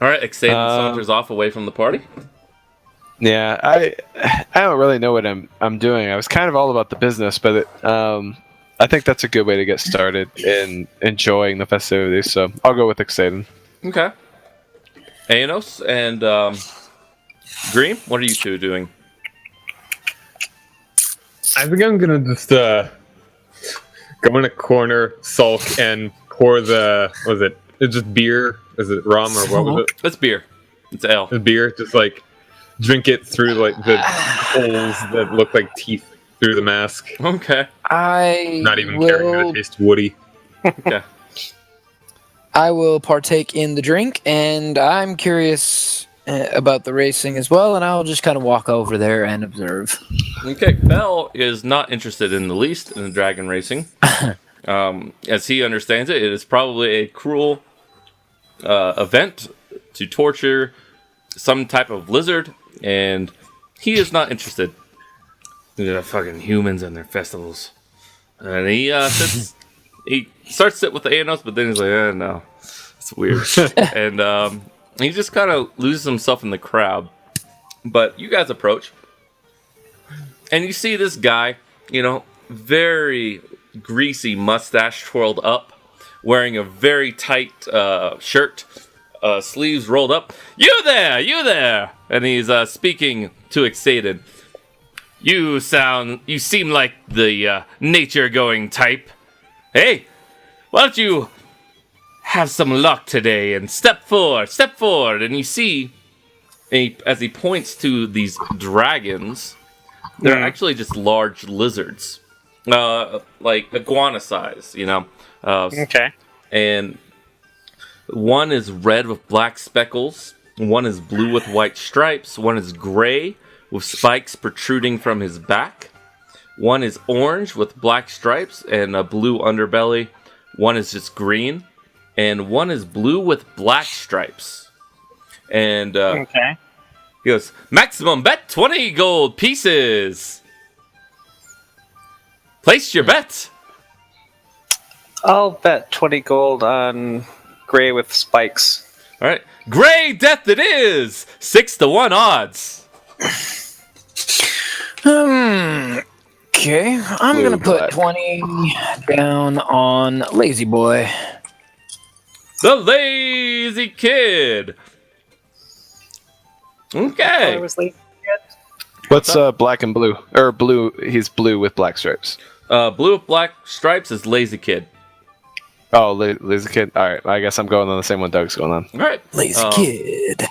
right, Ixaden saunters off away from the party. Yeah, I don't really know what I'm doing. I was kind of all about the business, but I think that's a good way to get started in enjoying the festivities. So I'll go with Ixaden. Okay. Aenos and Green, what are you two doing? I think I'm gonna just go in a corner, sulk, and pour the it's just beer? Is it rum or what was it? It's beer. It's ale. It's beer. Just like drink it through like the holes that look like teeth through the mask. Okay. I Not even caring that it tastes woody. Okay. I will partake in the drink, and I'm curious about the racing as well, and I'll just kind of walk over there and observe. Okay, Bell is not interested in the least in the dragon racing. As he understands it, it is probably a cruel event to torture some type of lizard, and he is not interested. Yeah, fucking humans and their festivals. And he sits. He starts to sit with the Anos, but then he's like, no, it's weird. And he just kind of loses himself in the crowd. But you guys approach, and you see this guy, very greasy mustache twirled up, wearing a very tight shirt, sleeves rolled up. You there! And he's speaking to Exated. You seem like the nature-going type. Hey, why don't you have some luck today and step forward. And you see, as he points to these dragons, they're actually just large lizards, like iguana size, Okay. And one is red with black speckles, one is blue with white stripes, one is gray with spikes protruding from his back. One is orange with black stripes and a blue underbelly. One is just green. And one is blue with black stripes. And Okay. he goes, maximum bet 20 gold pieces. Place your bet. I'll bet 20 gold on gray with spikes. All right. Gray death it is. 6-1 odds. Okay, I'm Blue, gonna put black. 20 down on Lazy Boy. The Lazy Kid. Okay. Was late yet? What's black and blue? Or blue? He's blue with black stripes. Blue with black stripes is Lazy Kid. Oh, Lazy Kid. All right, I guess I'm going on the same one Doug's going on. All right. Lazy Kid.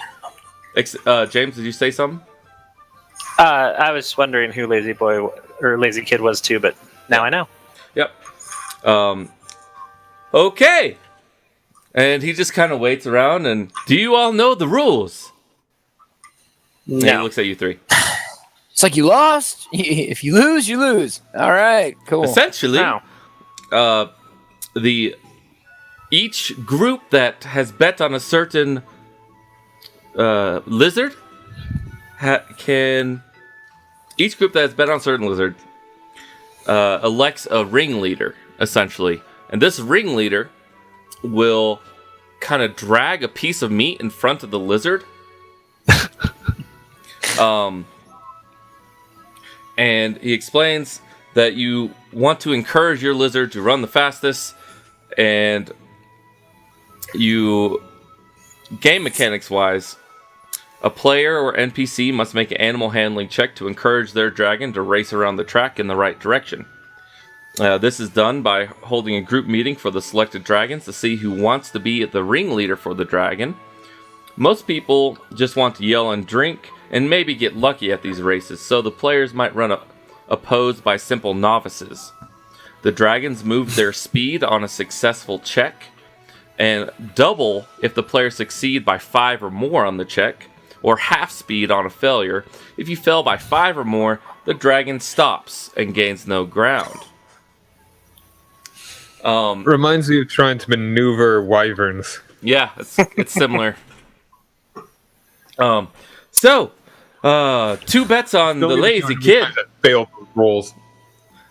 James, did you say something? I was wondering who Lazy Boy or Lazy Kid was too, but now I know. Yep. Okay. And he just kind of waits around and, do you all know the rules? And he No. looks at you three. It's like you lost. If you lose, you lose. All right, cool. Essentially, No. each group that has bet on a certain lizard each group that has bet on a certain lizard elects a ringleader, essentially. And this ringleader will kind of drag a piece of meat in front of the lizard. And he explains that you want to encourage your lizard to run the fastest, and game mechanics wise, a player or NPC must make an animal handling check to encourage their dragon to race around the track in the right direction. This is done by holding a group meeting for the selected dragons to see who wants to be the ringleader for the dragon. Most people just want to yell and drink and maybe get lucky at these races, so the players might run opposed by simple novices. The dragons move their speed on a successful check, and double if the players succeed by 5 or more on the check, or half speed on a failure. If you fail by 5 or more, the dragon stops and gains no ground. Reminds me of trying to maneuver wyverns. Yeah, it's similar. So, 2 bets on the Lazy Kid. Failed rolls.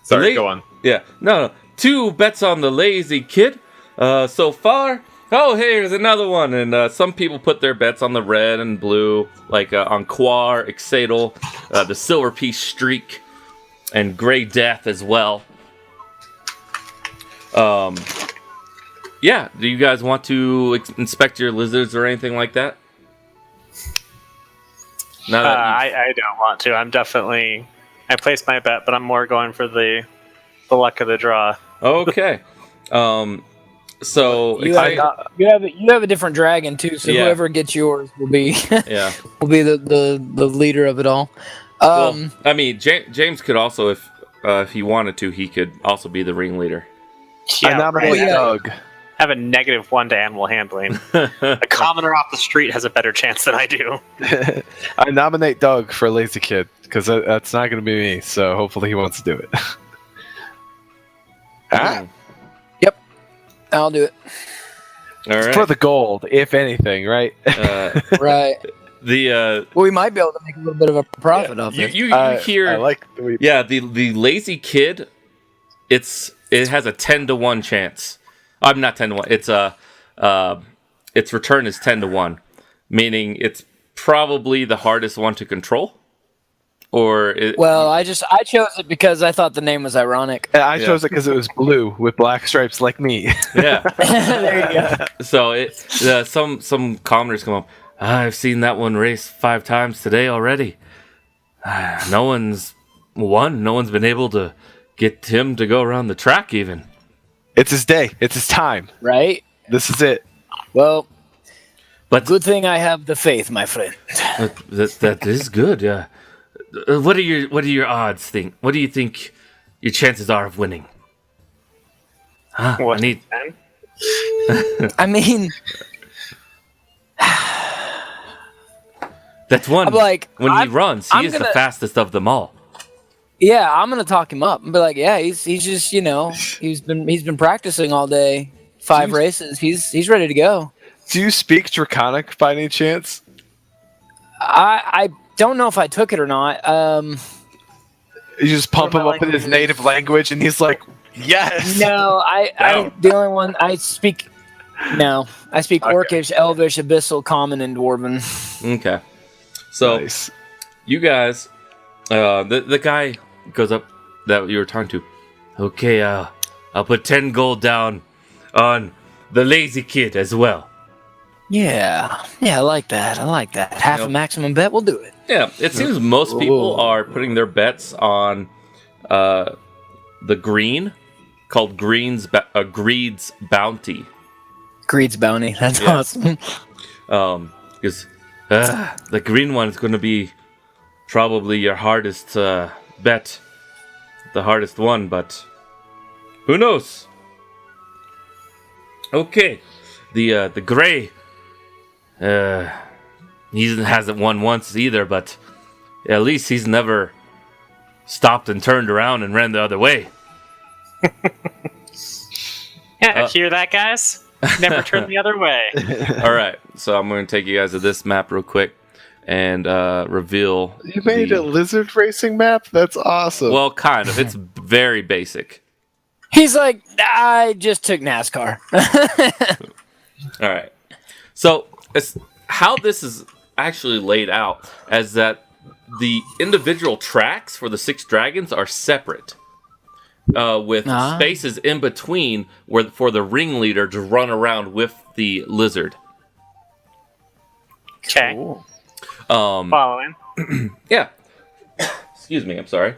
Sorry, go on. Yeah, no. 2 bets on the Lazy Kid so far. Oh, hey, here's another one. And some people put their bets on the red and blue, like on Quar, Exadal, the Silver Piece Streak, and Gray Death as well. Yeah, do you guys want to inspect your lizards or anything like that? Now that I don't want to. I placed my bet, but I'm more going for the luck of the draw. Okay. So You have a different dragon too, so Yeah. whoever gets yours will be yeah. will be the leader of it all. Well, I mean, James could also, if he wanted to, he could also be the ringleader. I nominate right. Doug. Have a -1 to animal handling. A commoner off the street has a better chance than I do. I nominate Doug for Lazy Kid because that's not going to be me. So hopefully he wants to do it. Yep, I'll do it. All right. For the gold, if anything, right? Right. Well, we might be able to make a little bit of a profit off it. You hear I like the way the lazy kid. It has a 10-to-1 chance. I'm not 10-to-1. Its return is 10-to-1, meaning it's probably the hardest one to control. I chose it because I thought the name was ironic. I chose it because it was blue with black stripes like me. Yeah. There you go. So some commoners come up. I've seen that one race 5 times today already. No one's won. No one's been able to get him to go around the track even. It's his day. It's his time. Right? This is it. Well, But good thing I have the faith, my friend. that is good. Yeah. What are your odds think? What do you think your chances are of winning? What? I mean, That's one. I'm like, when he runs, he I'm is the gonna- fastest of them all. yeah, I'm gonna talk him up and be like, yeah, he's just he's been practicing all day, 5 races. He's ready to go. Do you speak Draconic by any chance? I don't know if I took it or not. You just pump him up in his native language, and he's like, "Yes." No, the only one I speak. No, I speak Okay. Orcish, Elvish, Abyssal, Common, and Dwarven. Okay. So Nice. you guys, the guy goes up that you were talking to. Okay, I'll put 10 gold down on the lazy kid as well. Yeah, I like that. Half a maximum bet, we'll do it. Yeah, it seems most people are putting their bets on the green called Greed's Bounty. Greed's Bounty. That's Yeah. awesome. Because the green one is going to be probably your hardest bet, the hardest one, but who knows? Okay, the gray, he hasn't won once either, but at least he's never stopped and turned around and ran the other way. Yeah, hear that, guys? Never turn the other way. All right, so I'm going to take you guys to this map real quick and reveal. You made a lizard racing map? That's awesome. Well, kind of. It's very basic. He's like, I just took NASCAR. All right. So how this is actually laid out is that the individual tracks for the 6 dragons are separate, with spaces in between for the ringleader to run around with the lizard. Okay. Cool. Following. Yeah. Excuse me. I'm sorry.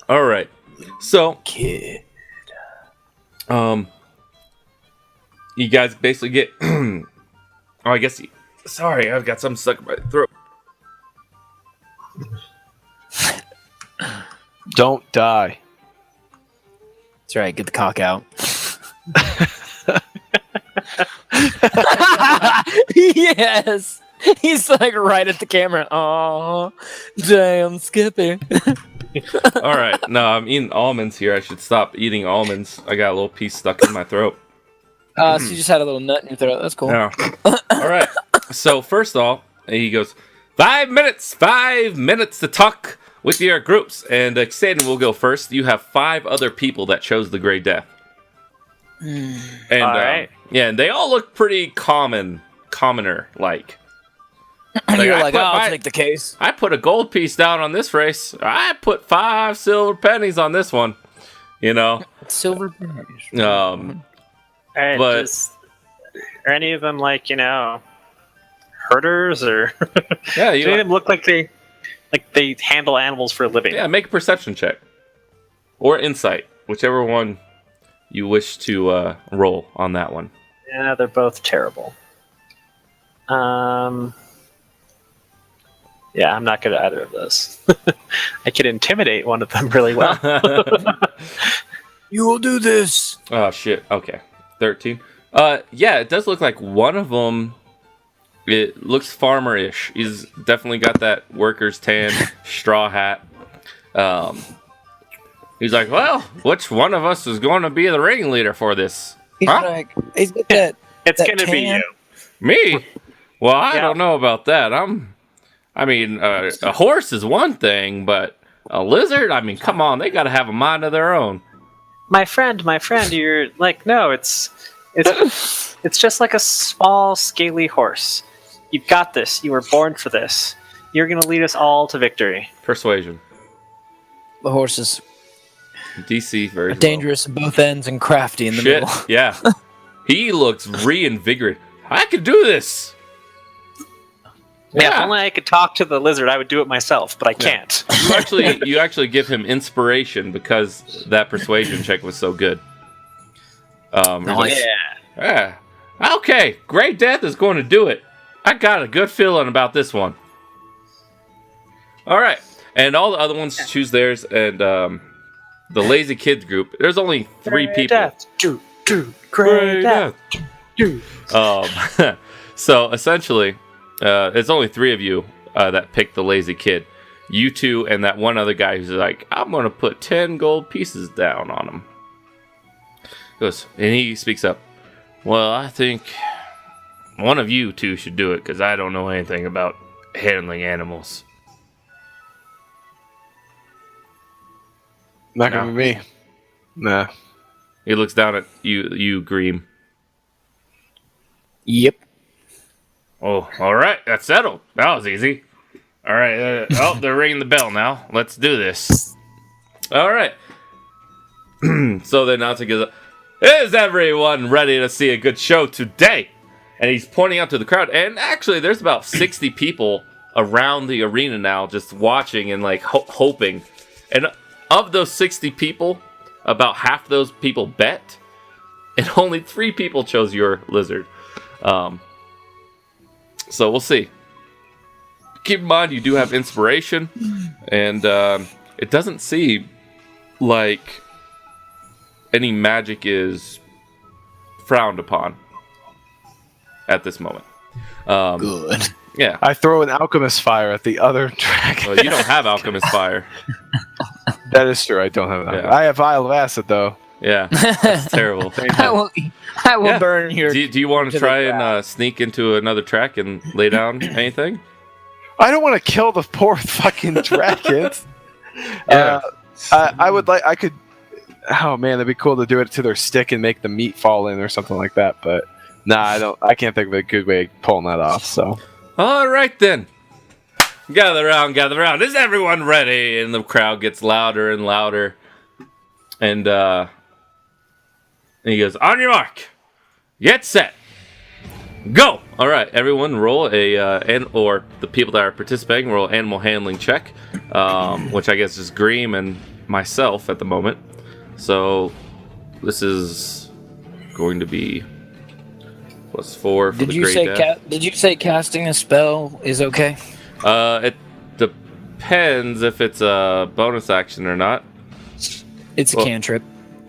All right. So, Kid. you guys basically get. Oh, I guess. Sorry, I've got something stuck in my throat. Don't die. That's right, get the cock out. Yes! He's like right at the camera. Oh, damn, Skippy. All right. No, I'm eating almonds here. I should stop eating almonds. I got a little piece stuck in my throat. So you just had a little nut in your throat. That's cool. Yeah. All right. So first off, he goes, 5 minutes to talk with your groups. And Xaden will go first. You have 5 other people that chose the Gray Death. And All right. yeah, and they all look pretty commoner-like. You're I like, put I'll take the case. I put a gold piece down on this race. I put 5 silver pennies on this one. You know? Silver pennies. All right, But- are any of them like, herders or Yeah, do any of them look like they handle animals for a living? Yeah, make a perception check. Or insight. Whichever one you wish to roll on that one. Yeah, they're both terrible. Yeah, I'm not good at either of those. I can intimidate one of them really well. You will do this. Oh, shit. Okay. 13. Yeah, it does look like one of them, it looks farmer-ish. He's definitely got that worker's tan, straw hat. He's like, well, which one of us is going to be the ringleader for this? He's Huh? like, he's got that. It's That gonna be tan. you. Me? Well, I don't know about that. A horse is one thing, but a lizard? I mean, come on, they got to have a mind of their own. My friend, you're like, no, it's just like a small, scaly horse. You've got this. You were born for this. You're going to lead us all to victory. Persuasion. The horses DC very are dangerous at both ends and crafty in the middle. Yeah. He looks reinvigorated. I could do this. Yeah, if only I could talk to the lizard, I would do it myself, but I can't. You actually give him inspiration because that persuasion check was so good. Yeah. Okay, Great Death is going to do it. I got a good feeling about this one. All right, and all the other ones choose theirs, and the Lazy Kids group. There's only 3 people. Great Death. So essentially, it's only 3 of you that picked the Lazy Kid. You 2 and that one other guy who's like, I'm going to put 10 gold pieces down on him. And he speaks up. Well, I think one of you 2 should do it because I don't know anything about handling animals. Not gonna be me. Nah. He looks down at you, Greem. Yep. Oh, all right. That's settled. That was easy. All right. They're ringing the bell now. Let's do this. All right. So the announcer goes up, is everyone ready to see a good show today? And he's pointing out to the crowd. And actually, there's about 60 people around the arena now just watching and like hoping. And of those 60 people, about half those people bet. And only 3 people chose your lizard. So we'll see. Keep in mind, you do have inspiration, and it doesn't seem like any magic is frowned upon at this moment. Good. Yeah. I throw an alchemist fire at the other dragon. Well, you don't have alchemist fire. That is true. I don't have that. Yeah. I have vial of acid though. Yeah, that's terrible. I will burn your. Do you want to try and sneak into another track and lay down anything? I don't want to kill the poor fucking dragons. Yeah. I would like. I could. Oh man, that'd be cool to do it to their stick and make the meat fall in or something like that. But nah, I don't. I can't think of a good way of pulling that off. So. All right then. Gather around. Is everyone ready? And the crowd gets louder and louder. And he goes, on your mark, get set, go. All right, everyone roll or the people that are participating roll animal handling check, which I guess is Greem and myself at the moment. So this is going to be +4 for Did the you Great say Death. Did you say casting a spell is okay? It depends if it's a bonus action or not. It's a cantrip.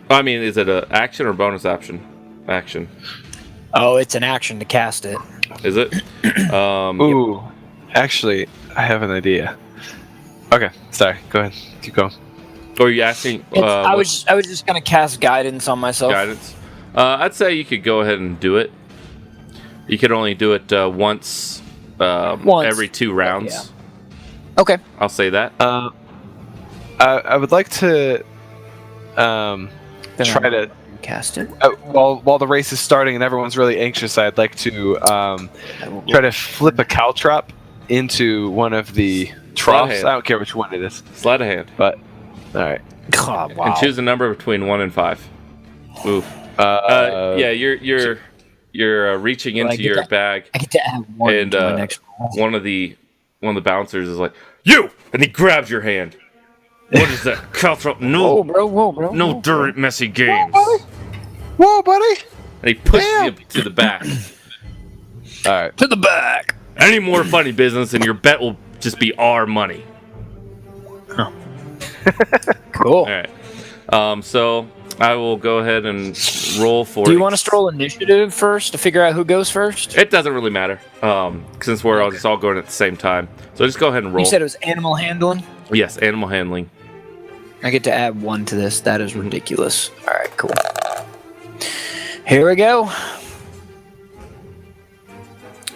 I mean, is it an action or bonus action? Action. Oh, it's an action to cast it. Is it? Ooh, actually, I have an idea. Okay, sorry. Go ahead. Keep going. Or are you asking? I was just gonna cast guidance on myself. Guidance. I'd say you could go ahead and do it. You could only do it once every 2 rounds. Yeah. Okay. I'll say that. I would like to try to cast it. While the race is starting and everyone's really anxious. I'd like to try to flip a caltrop into one of the troughs. I don't care which one it is. Sleight of hand. But all right. God, wow. And choose a number between 1 and 5. Ooh. Yeah, you're reaching into your bag. I get to add 1 and to my next roll. one of the bouncers is like, you, and he grabs your hand. What is that? Caltrop? No, Whoa, bro. no dirty, messy games. Whoa, buddy. And he pushes you to the back. All right. To the back. Any more funny business, and your bet will just be our money. Cool. All right. So I will go ahead and roll for. Do you want to stroll initiative first to figure out who goes first? It doesn't really matter, since we're all just all going at the same time. So just go ahead and roll. You said it was animal handling? Yes, animal handling. I get to add 1 to this. That is ridiculous. All right, cool. Here we go.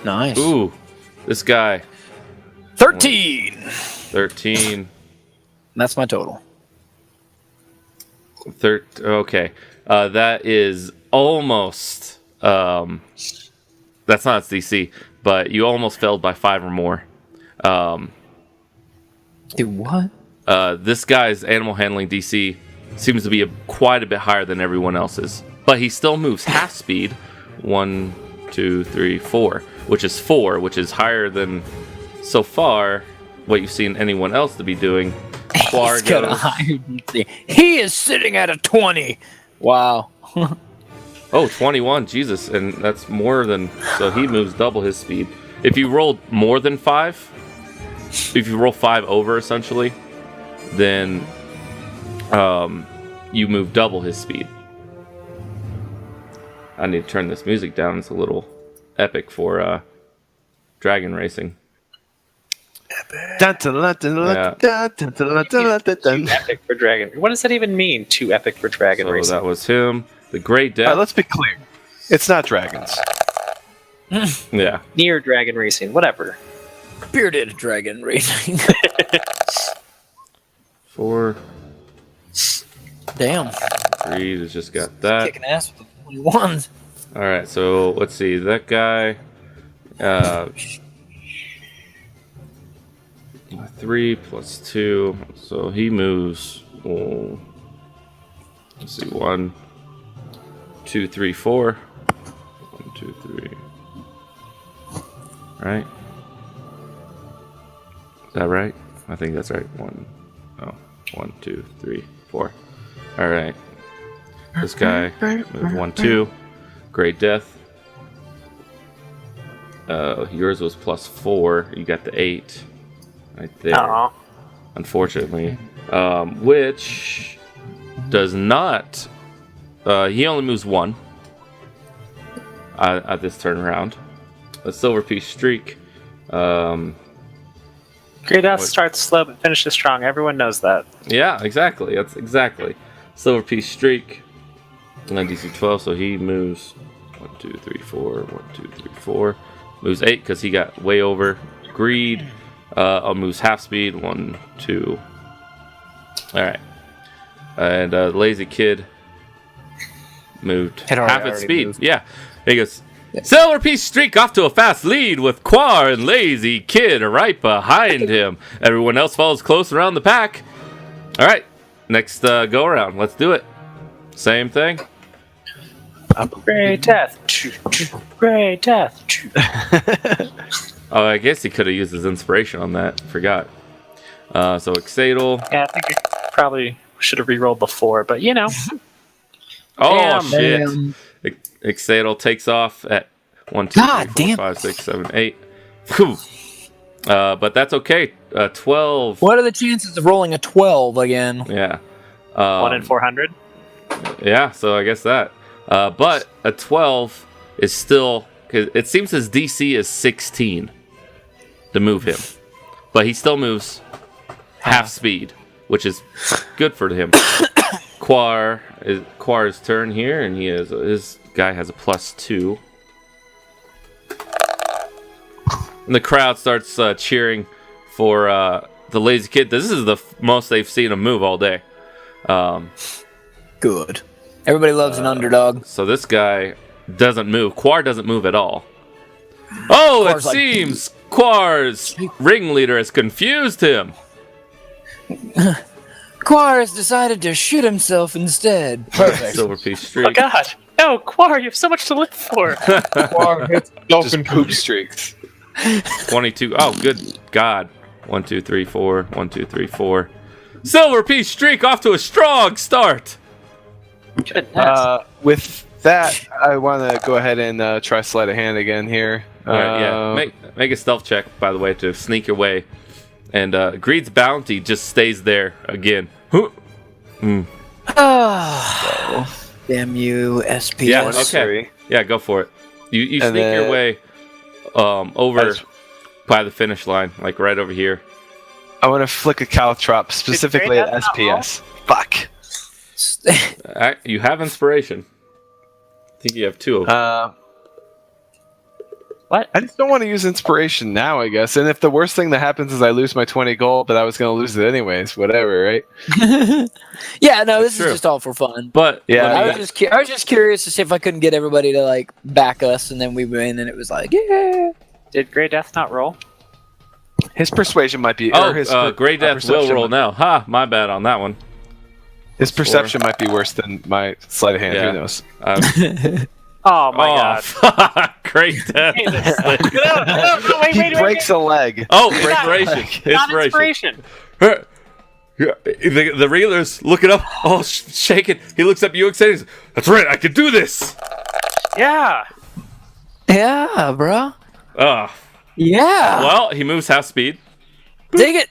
Nice. Ooh, this guy. 13. 13. That's my total. Okay. That is almost. That's not its DC, but you almost failed by 5 or more. Do what? This guy's animal handling DC seems to be quite a bit higher than everyone else's, but he still moves half speed. 1, 2, 3, 4, which is 4, which is higher than so far what you've seen anyone else to be doing. He's got a higher DC. He is sitting at a 20. Wow. Oh, 21, Jesus, and that's more than, so he moves double his speed. If you rolled more than 5, if you roll 5 over, essentially, then you move double his speed. I need to turn this music down. It's a little epic for dragon racing. Epic for dragon. What does that even mean? Too epic for dragon So racing. that was him. The Gray Death. Let's be clear. It's not dragons. Yeah. Near dragon racing. Whatever. Bearded dragon racing. 4. Damn. Greed has just got that. Kicking ass with the 21s. All right, so let's see. That guy, 3 plus 2, so he moves. Oh, let's see, 1, 2, 3, 4. 1, 2, 3. Right? Is that right? I think that's right. 1, 2, 3, 4. All right. This guy move 1, 2. Great Death. Yours was plus 4. You got the 8 right there. Aww. Unfortunately, which does not. He only moves 1 at this turnaround. A silver piece streak. Great Death starts slow but finishes strong. Everyone knows that. Yeah, exactly. That's exactly silver piece streak. And then DC 12, so he moves 1, 2, 3, 4. 1, 2, 3, 4. Moves 8 because he got way over. Greed moves half speed. 1, 2. All right. And Lazy Kid moved half its speed. Moved. Yeah. He goes, silver piece streak off to a fast lead with Quar and Lazy Kid right behind him. Everyone else follows close around the pack. All right. Next go around. Let's do it. Same thing. Great Death. Great Death. Oh, I guess he could have used his inspiration on that. Forgot. So Exadal. Yeah, I think I probably should have re-rolled before, but you know. Oh Damn. shit! Damn. Exadal takes off at 1, 2, God 3, 4, damn. 5, 6, 7, 8. Whew. But that's okay. 12. What are the chances of rolling a 12 again? Yeah. 1 in 400. Yeah. So I guess that. But a 12 is still. Cause it seems his DC is 16 to move him, but he still moves half speed, which is good for him. Quar's turn here, and his guy has a +2. And the crowd starts cheering for the Lazy Kid. This is the most they've seen him move all day. Good. Everybody loves an underdog. So this guy doesn't move. Quar doesn't move at all. Oh, Quar's it like, seems Quar's ringleader has confused him. Quar has decided to shoot himself instead. Perfect. Silver piece Oh streak. God! No, Quar, you have so much to live for. Just poop streaks. 22. Oh, good God. 1, 2, 3, 4. 1, 2, 3, 4. Silver piece streak off to a strong start. Goodness. With that, I want to go ahead and try sleight of hand again here. All right, yeah. Make a stealth check, by the way, to sneak your way. And Greed's bounty just stays there again. Damn you, SPS. Yeah, okay. Yeah, go for it. You sneak your way over by the finish line, like right over here. I want to flick a caltrop specifically at SPS. Fuck. You have inspiration. I think you have 2 of them. What? I just don't want to use inspiration now, I guess. And if the worst thing that happens is I lose my 20 gold, but I was going to lose it anyways, whatever, right? Yeah, no, this true. is just all for fun. But Yeah, I was just curious to see if I couldn't get everybody to like back us, and then we win, and it was like, yeah. Did Grey Death not roll? His persuasion might be... Gray Death will roll now. Ha, my bad on that one. His perception might be worse than my sleight of hand. Yeah. Who knows? Oh my god. Fuck. Great Death. No, wait, He breaks a leg. Oh, inspiration. Not inspiration. The reeler's looking up, all shaking. He looks up at you and says, "That's right, I can do this." Yeah. Yeah, bro. Oh, Yeah. well, he moves half speed. Dig it.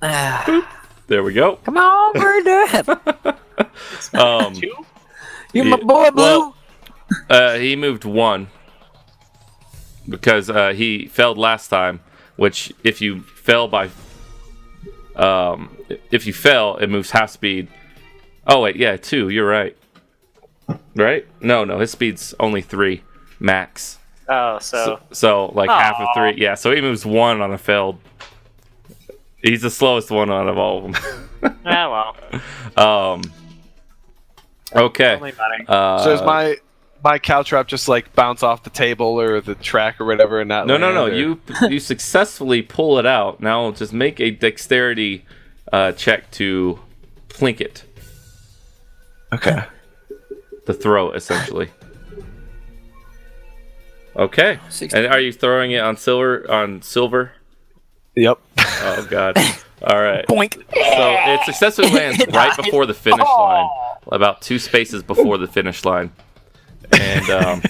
Ah, There we go. come on, Gray Death. Two? You're my boy, Blue. Well, he moved 1 because he failed last time. Which, if you fail, it moves half speed. Oh wait, yeah, 2. You're right. Right? No, his speed's only 3 max. Oh, so So half of 3. Yeah, so he moves 1 on a failed. He's the slowest one out of all of them. yeah, well. Okay. Only money. So does my cow trap just like bounce off the table or the track or whatever and not No. land, or- You successfully pull it out. Now just make a dexterity check to plink it. Okay. To throw, essentially. Okay. 16. And are you throwing it on silver? Yep. Oh god. All right. Boink. So it successfully lands right before the finish line, about 2 spaces before the finish line, and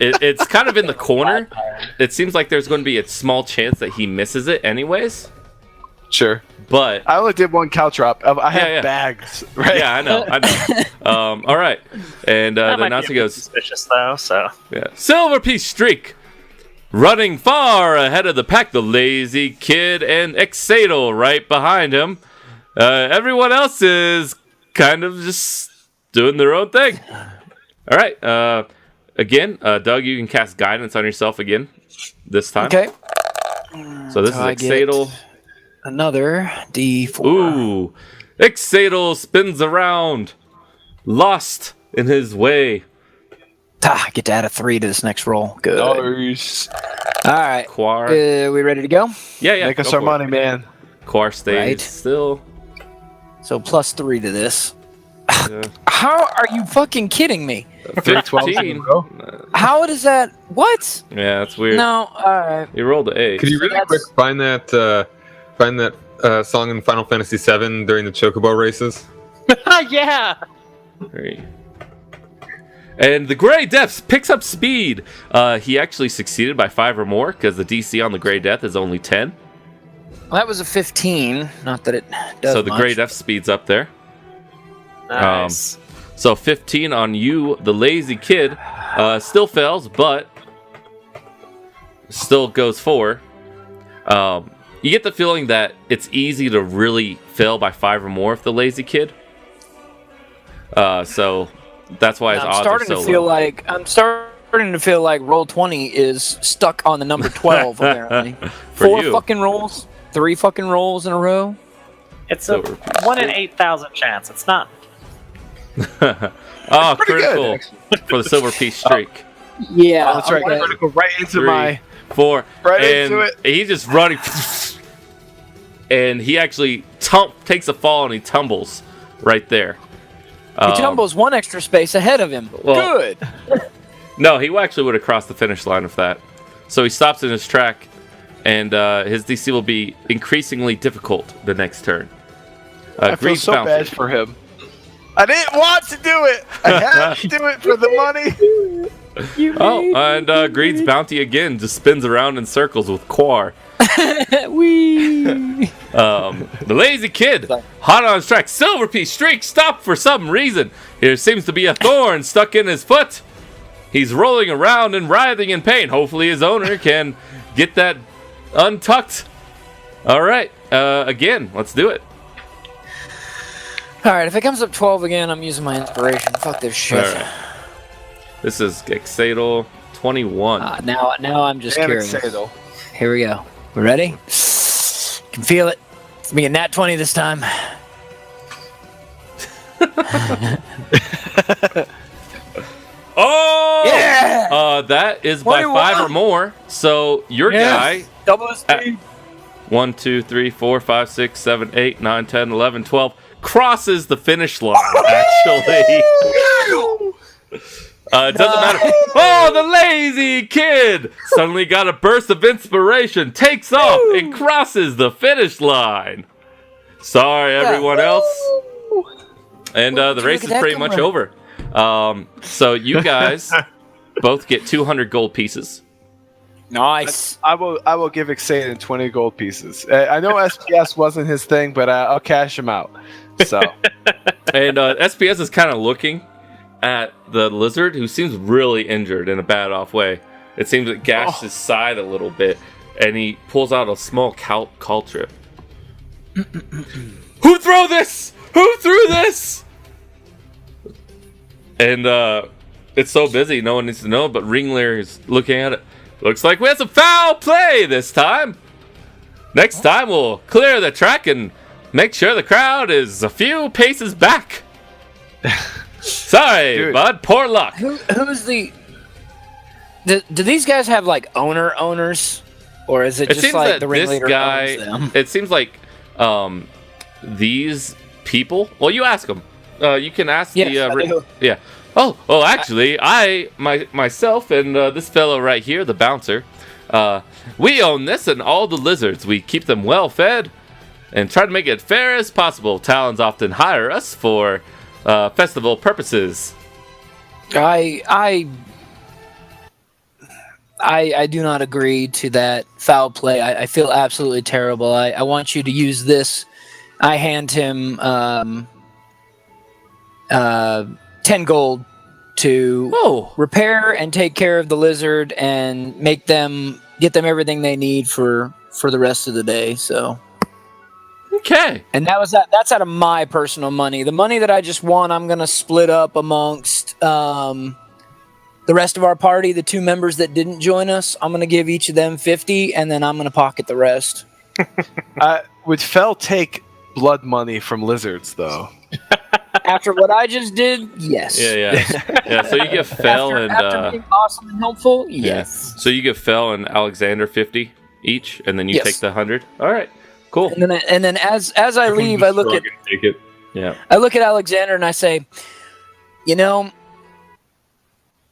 it's kind of in the corner. It seems like there's going to be a small chance that he misses it, anyways. Sure. But I only did 1 cow trap. I have yeah. bags, right? yeah, I know. All right, and the That might announcer be a bit goes, suspicious though. So "Yeah, silver piece streak." Running far ahead of the pack, the Lazy Kid and Exadal right behind him. Everyone else is kind of just doing their own thing. All right. Again, Doug, you can cast guidance on yourself again this time. Okay. So this I is Exadal. Another D4. Ooh. Exadal spins around, lost in his way. I get to add a 3 to this next roll. Good. Nice. All right. Quar. We ready to go? Yeah. Make us go our for money, it. man. Quar stays Right. still. So plus 3 to this. Yeah. How are you fucking kidding me? 15. How does that? What? Yeah, that's weird. No. All right. You rolled an 8. Could you really that's- quick find that song in Final Fantasy VII during the Chocobo races? yeah. 3. And the Gray Death picks up speed. He actually succeeded by 5 or more because the DC on the Gray Death is only 10. Well, that was a 15. Not that it does So the much. Gray Death speeds up there. Nice. So 15 on you, the Lazy Kid. Still fails, but still goes 4. You get the feeling that it's easy to really fail by 5 or more if the Lazy Kid. So that's why his I'm odds are starting so to feel low. like roll 20 is stuck on the number 12 apparently. For 4 you. fucking rolls, 3 fucking rolls in a row. It's a 1 in 8,000 chance. It's not. Oh, pretty good, critical for the silver piece streak. Yeah, Oh, that's right. okay. Critical right into 3, my... 4, Right and into it. he's just running, and he actually takes a fall and he tumbles right there. He tumbles 1 extra space ahead of him. Well- Good. No, he actually would have crossed the finish line with that. So he stops in his track, and his DC will be increasingly difficult the next turn. I feel Greed's so bouncing. bad for him. I didn't want to do it. I had to do it for the money. Oh, and Greed's bounty again just spins around in circles with Quar. Wee. The Lazy Kid, hot on his track. Silver piece streak stopped for some reason. There seems to be a thorn stuck in his foot. He's rolling around and writhing in pain. Hopefully his owner can get that untucked. All right, again, let's do it. All right, if it comes up 12 again, I'm using my inspiration. Fuck this shit. All right. This is Exadal 21. Now I'm just Damn curious. excited. Here we go. We ready? Can feel it. It's gonna be a nat 20 this time. Oh! Yeah! That is by 21. 5 or more. So your guy... Double his speed. 1, 2, 3, 4, 5, 6, 7, 8, 9, 10, 11, 12 crosses the finish line, actually. It doesn't matter. Oh, the lazy kid suddenly got a burst of inspiration, takes off, and crosses the finish line. Sorry, everyone else. And the race is pretty much over. So you guys both get 200 gold pieces. Nice. I will give Xaden 20 gold pieces. I know SPS wasn't his thing, but I'll cash him out. So, and SPS is kind of looking at the lizard, who seems really injured in a bad off way. It seems it gashed his side a little bit, and he pulls out a small call trip. Who threw this? Who threw this? And it's so busy, no one needs to know, but Ringleader is looking at it. Looks like we had some foul play this time. Next time we'll clear the track and make sure the crowd is a few paces back. Sorry, Dude. bud. Poor luck. Who's the... Do these guys have, like, owners? Or is it It just seems like that the this ringleader guy... owns them? It seems like these people... Well, you ask them. You can ask Yes, the... I do. Yeah. Oh, actually, myself and this fellow right here, the bouncer, we own this and all the lizards. We keep them well fed and try to make it fair as possible. Talons often hire us for festival purposes. I do not agree to that foul play. I feel absolutely terrible. I want you to use this. I hand him 10 gold to repair and take care of the lizard and get them everything they need for the rest of the day. So Okay. and that's out of my personal money. The money that I just won, I'm gonna split up amongst the rest of our party. The 2 members that didn't join us, I'm gonna give each of them 50, and then I'm gonna pocket the rest. would Fell take blood money from lizards, though? After what I just did, yes. Yeah. So you give Fel after being awesome and helpful, yes. So you give Fel and Alexander 50 each, and then you Yes. take the 100. All right. Cool. And then as I leave, I look at Take it. Yeah. Alexander and I say,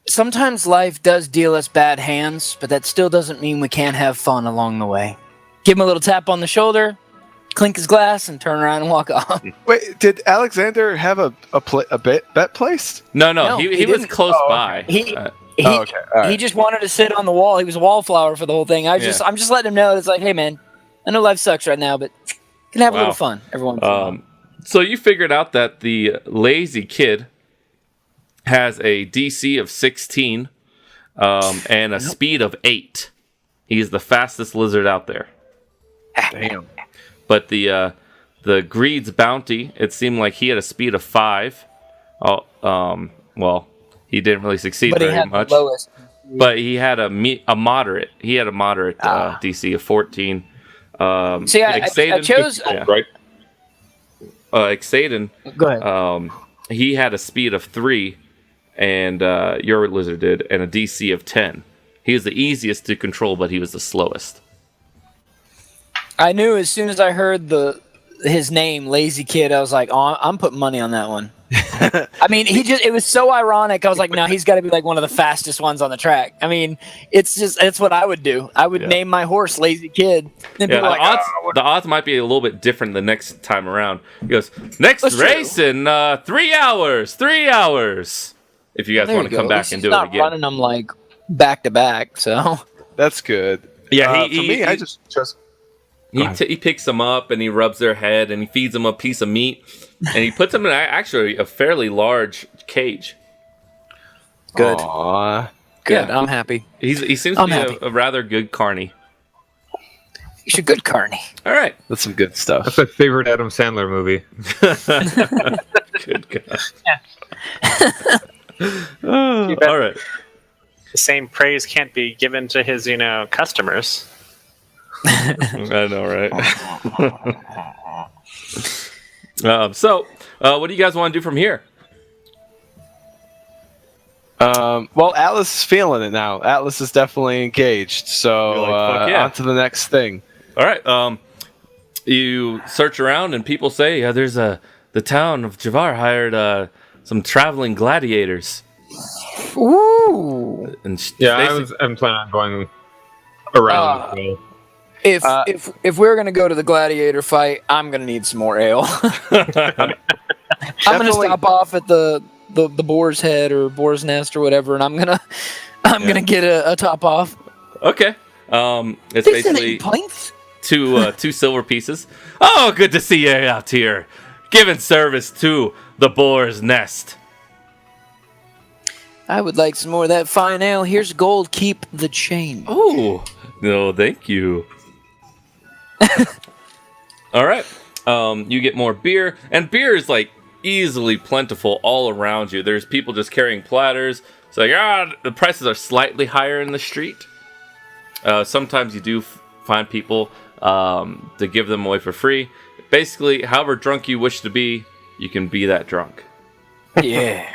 sometimes life does deal us bad hands, but that still doesn't mean we can't have fun along the way. Give him a little tap on the shoulder, clink his glass, and turn around and walk off. Wait, did Alexander have a bet placed? No, he was didn't. close Oh, by. He okay. All right. he just wanted to sit on the wall. He was a wallflower for the whole thing. I'm just letting him know it's like, hey man, I know life sucks right now, but you can have a little fun every once in a while. So you figured out that the lazy kid has a DC of 16 and a speed of 8. He's the fastest lizard out there. Damn. But the Greed's bounty, it seemed like he had a speed of 5. Well, he didn't really succeed But he very had much. the lowest. But he had a moderate. He had a moderate DC of 14. See, I chose. Right? Xaden, Go ahead. he had a speed of 3, and your lizard did, and a DC of 10. He was the easiest to control, but he was the slowest. I knew as soon as I heard his name, Lazy Kid, I was like, oh, I'm putting money on that one. I mean, it was so ironic. I was like, no, he's got to be like one of the fastest ones on the track. I mean, it's what I would do. I would name my horse Lazy Kid. And Yeah, people the, are like, odds, the odds might be a little bit different the next time around. He goes, next That's race in 3 hours. 3 hours. If you guys there want to you come go. back At least and he's do it not again. running them like back to back. So That's good. Yeah, For me, I just he picks them up and he rubs their head and he feeds them a piece of meat and he puts them in actually a fairly large cage. good. Aww. Good. Yeah. I'm happy. He seems I'm to happy. be a rather good carny. You're good, Carney. All right. That's some good stuff. That's my favorite Adam Sandler movie. Good God. All right. the same praise can't be given to his, customers. I know, right? So, what do you guys want to do from here? Well, Atlas is feeling it now. Atlas is definitely engaged. So You're like, fuck yeah. on to the next thing. All right. You search around, and people say, "There's the town of Javaar hired some traveling gladiators." Ooh. And I'm planning on going around as well. If we're gonna go to the gladiator fight, I'm gonna need some more ale. I'm gonna stop off at the boar's head or boar's nest or whatever, and I'm gonna get a top off. Okay. It's basically two silver pieces. Oh, good to see you out here, giving service to the boar's nest. I would like some more of that fine ale. Here's gold. Keep the change. Oh, no, thank you. All right. You get more beer, and beer is like easily plentiful all around you. There's people just carrying platters. It's like, the prices are slightly higher in the street. Sometimes you do find people to give them away for free. Basically, however drunk you wish to be, you can be that drunk. Yeah.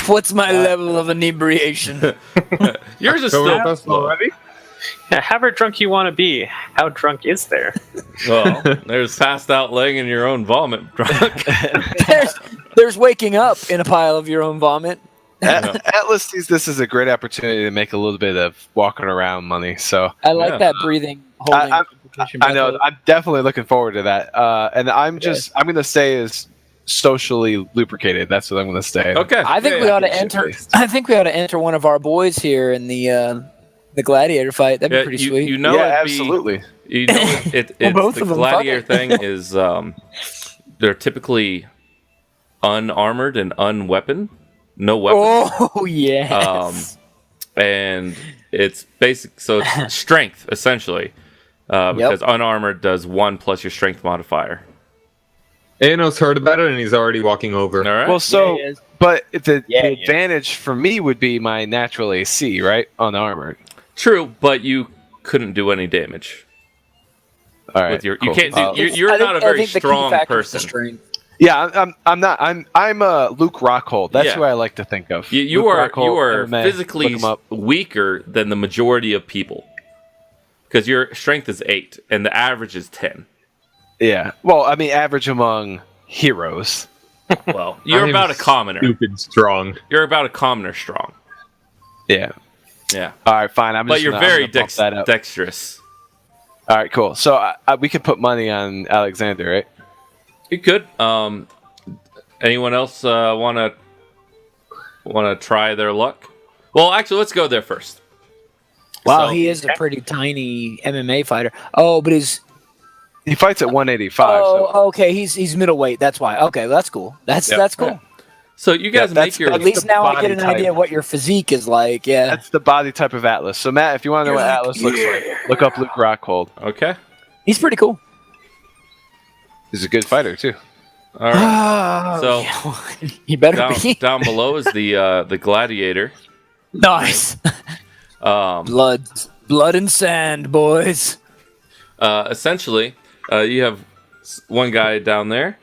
What's my level of inebriation? Yours is still low. already. Yeah, however drunk you want to be, how drunk is there? Well, there's passed out laying in your own vomit drunk. there's waking up in a pile of your own vomit. Atlas sees this as a great opportunity to make a little bit of walking around money. So I like that breathing. I know. I'm definitely looking forward to that. And I'm going to stay as socially lubricated. That's what I'm going to stay. Okay. I think we ought to enter. I think we ought to enter one of our boys here in the gladiator fight. That'd be pretty sweet. Absolutely. Both the of them, gladiator thing is they're typically unarmored and unweaponed. No weapons. Oh yes. And it's basic. So it's strength essentially, because unarmored does 1 plus your strength modifier. Aeno's heard about it and he's already walking over. All right. Well, but the advantage for me would be my natural AC, right? Unarmored. True, but you couldn't do any damage. All right. With your, cool. You can't do. You're not a very strong person. Yeah, I'm not. I'm Luke Rockhold. That's who I like to think of. You are physically weaker than the majority of people, because your strength is 8 and the average is 10. Yeah. Well, I mean, average among heroes. Well, you're about a commoner. Stupid strong. You're about a commoner strong. Yeah. Yeah. All right, fine. But you're very dexterous. All right, cool. So we could put money on Alexander, right? You could. Anyone else want to try their luck? Well, actually, let's go there first. Wow, he is a pretty tiny MMA fighter. Oh, but he fights at 185. Oh, so. Okay. He's middleweight. That's why. Okay, that's cool. That's cool. Yeah. So you guys make your. At least now I get an idea of what your physique is like. Yeah. That's the body type of Atlas. So Matt, if you want to know what Atlas looks like, look up Luke Rockhold. Okay. He's pretty cool. He's a good fighter too. All right. So you better be. Down below is the gladiator. Nice. Blood and sand, boys. Essentially, you have one guy down there.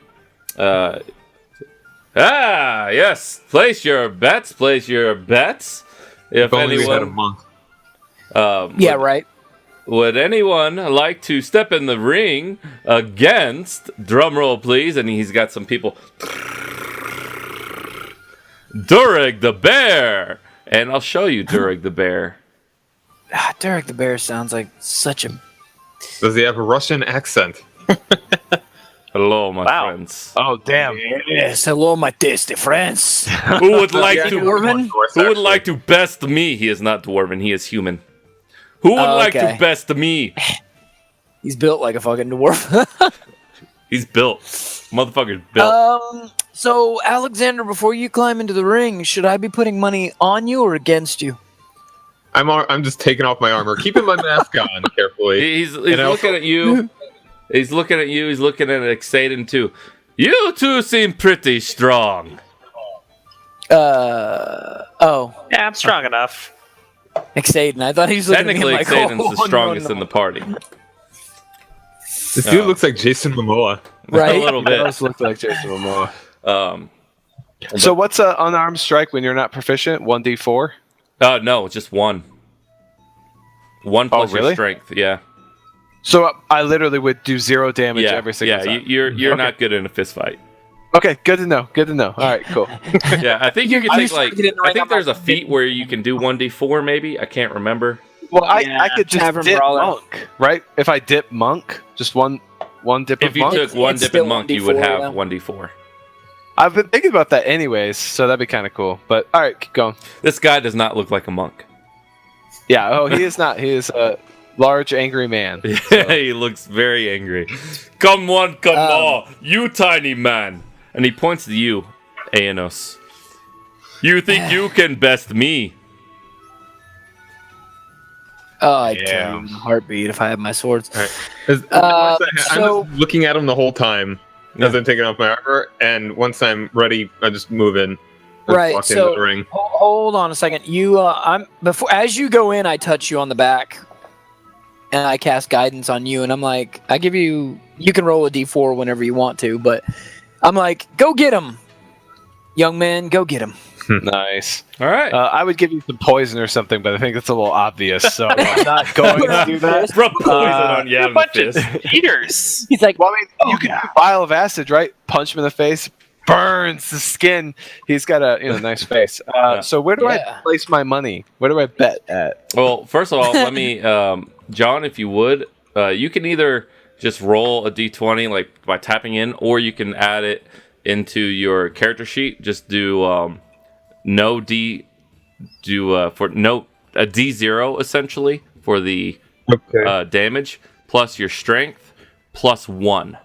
Yes. Place your bets. If anyone had a monk. Right. Would anyone like to step in the ring against, drumroll please, and he's got some people, Durag the Bear, and I'll show you Durag the Bear. Durag the Bear sounds like such a. Does he have a Russian accent? Hello, my friends. Oh, damn. Yes, hello, my tasty friends. Who would like to? Dwarven? Who would like to best me? He is not dwarven. He is human. Who would like to best me? He's built like a fucking dwarf. He's built. Motherfucker's built. So, Alexander, before you climb into the ring, should I be putting money on you or against you? I'm just taking off my armor, keeping my mask on carefully. He's looking at you. He's looking at you. He's looking at Exaden too. You two seem pretty strong. Oh, Yeah, I'm strong enough. Xaden. I thought he was looking at me Technically, like, Xaden's oh, the strongest no. in the party. This dude looks like Jason Momoa. Right? A little It bit. does look like Jason Momoa. Um, So what's an unarmed strike when you're not proficient? 1d4? no, just one. One plus really? your strength. Yeah. So I literally would do 0 damage Yeah. every single time. You're Okay. not good in a fist fight. Okay, good to know. Good to know. All right, cool. Yeah, I think you can I take used to like. get in the I ring, think I'm there's a like, feat where you can do 1d4. Maybe I can't remember. Well, Yeah, I could just Tavern dip Brawler. monk, right? If I dip monk, just one dip If of you monk. took one It's dip still in monk, you would 1d4, have yeah. 1d4. I've been thinking about that anyways, so that'd be kind of cool. But all right, keep going. This guy does not look like a monk. Yeah. Oh, he is not. He is a large, angry man. He looks very angry. Come on, come on, you tiny man. And he points to you, Aenos. You think you can best me? Oh, I Yeah. tell you in a heartbeat if I had my swords. All right. Uh, I'm so- just looking at him the whole time as I'm taking off my armor, and once I'm ready, I just move in. Just Right, walk so- into the ring. Hold on a second. I'm before as you go in, I touch you on the back, and I cast guidance on you, and I'm like, I give you. You can roll a d4 whenever you want to, but I'm like, go get him, young man, go get him. Nice. All right. I would give you some poison or something, but I think that's a little obvious, so I'm not going to do that. Rub poison on you You're a in the bunch of fist. eaters. He's like, Well, I mean, you can do vial of acid, right? Punch him in the face, burns the skin. He's got a nice face. So where do Yeah. I place my money? Where do I bet at? Well, first of all, let me, John, if you would, you can either just roll a d20 like by tapping in, or you can add it into your character sheet. Just do a d0 essentially for the Okay. damage plus your strength plus 1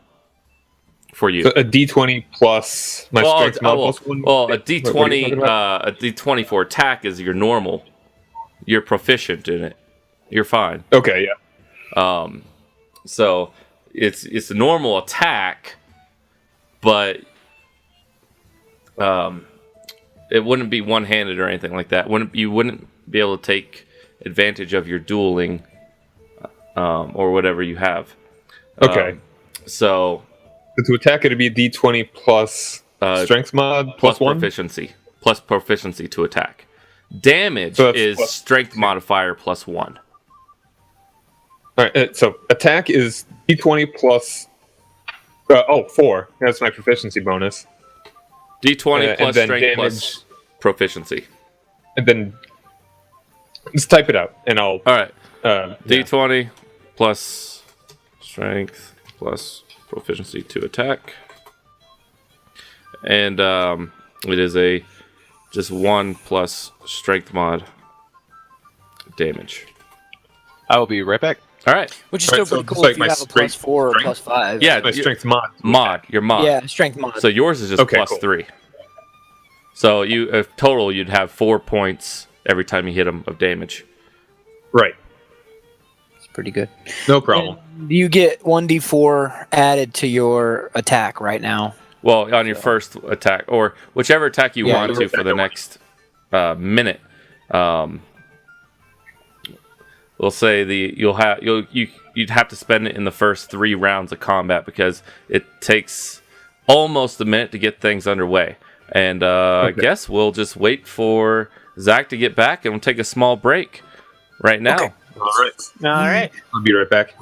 for you. So a D20 plus my strength mod plus 1. well, a What are you d20, talking about? a d20 for attack is your normal. You're proficient in it. You're fine. Okay, yeah. So it's a normal attack, but it wouldn't be one-handed or anything like that. You wouldn't be able to take advantage of your dueling or whatever you have. Okay. So So to attack, it'd be a D20 plus strength mod plus plus 1. proficiency to attack. Damage So that's is plus strength modifier plus 1. All right. So attack is D20 plus 4. That's my proficiency bonus. D20 and plus then strength damage. plus proficiency. And then just type it out, and I'll. All right. Yeah. D20 plus strength plus proficiency to attack. And it is a just 1 plus strength mod damage. I will be right back. All right. which is Right, still so pretty it's cool like if you my have a plus strength- 4 or strength? plus 5. Yeah, My strength mod. Your mod. Yeah, strength mod. So yours is just Okay, plus cool. 3. So total you'd have 4 points every time you hit them of damage. Right. It's pretty good. No problem. You get 1d4 added to your attack right now. Well, on your first attack, or whichever attack you Yeah, want to for the next minute. We'll say you'd have to spend it in the first 3 rounds of combat because it takes almost a minute to get things underway. And I guess we'll just wait for Zach to get back and we'll take a small break right now. All right. All right. I'll be right back.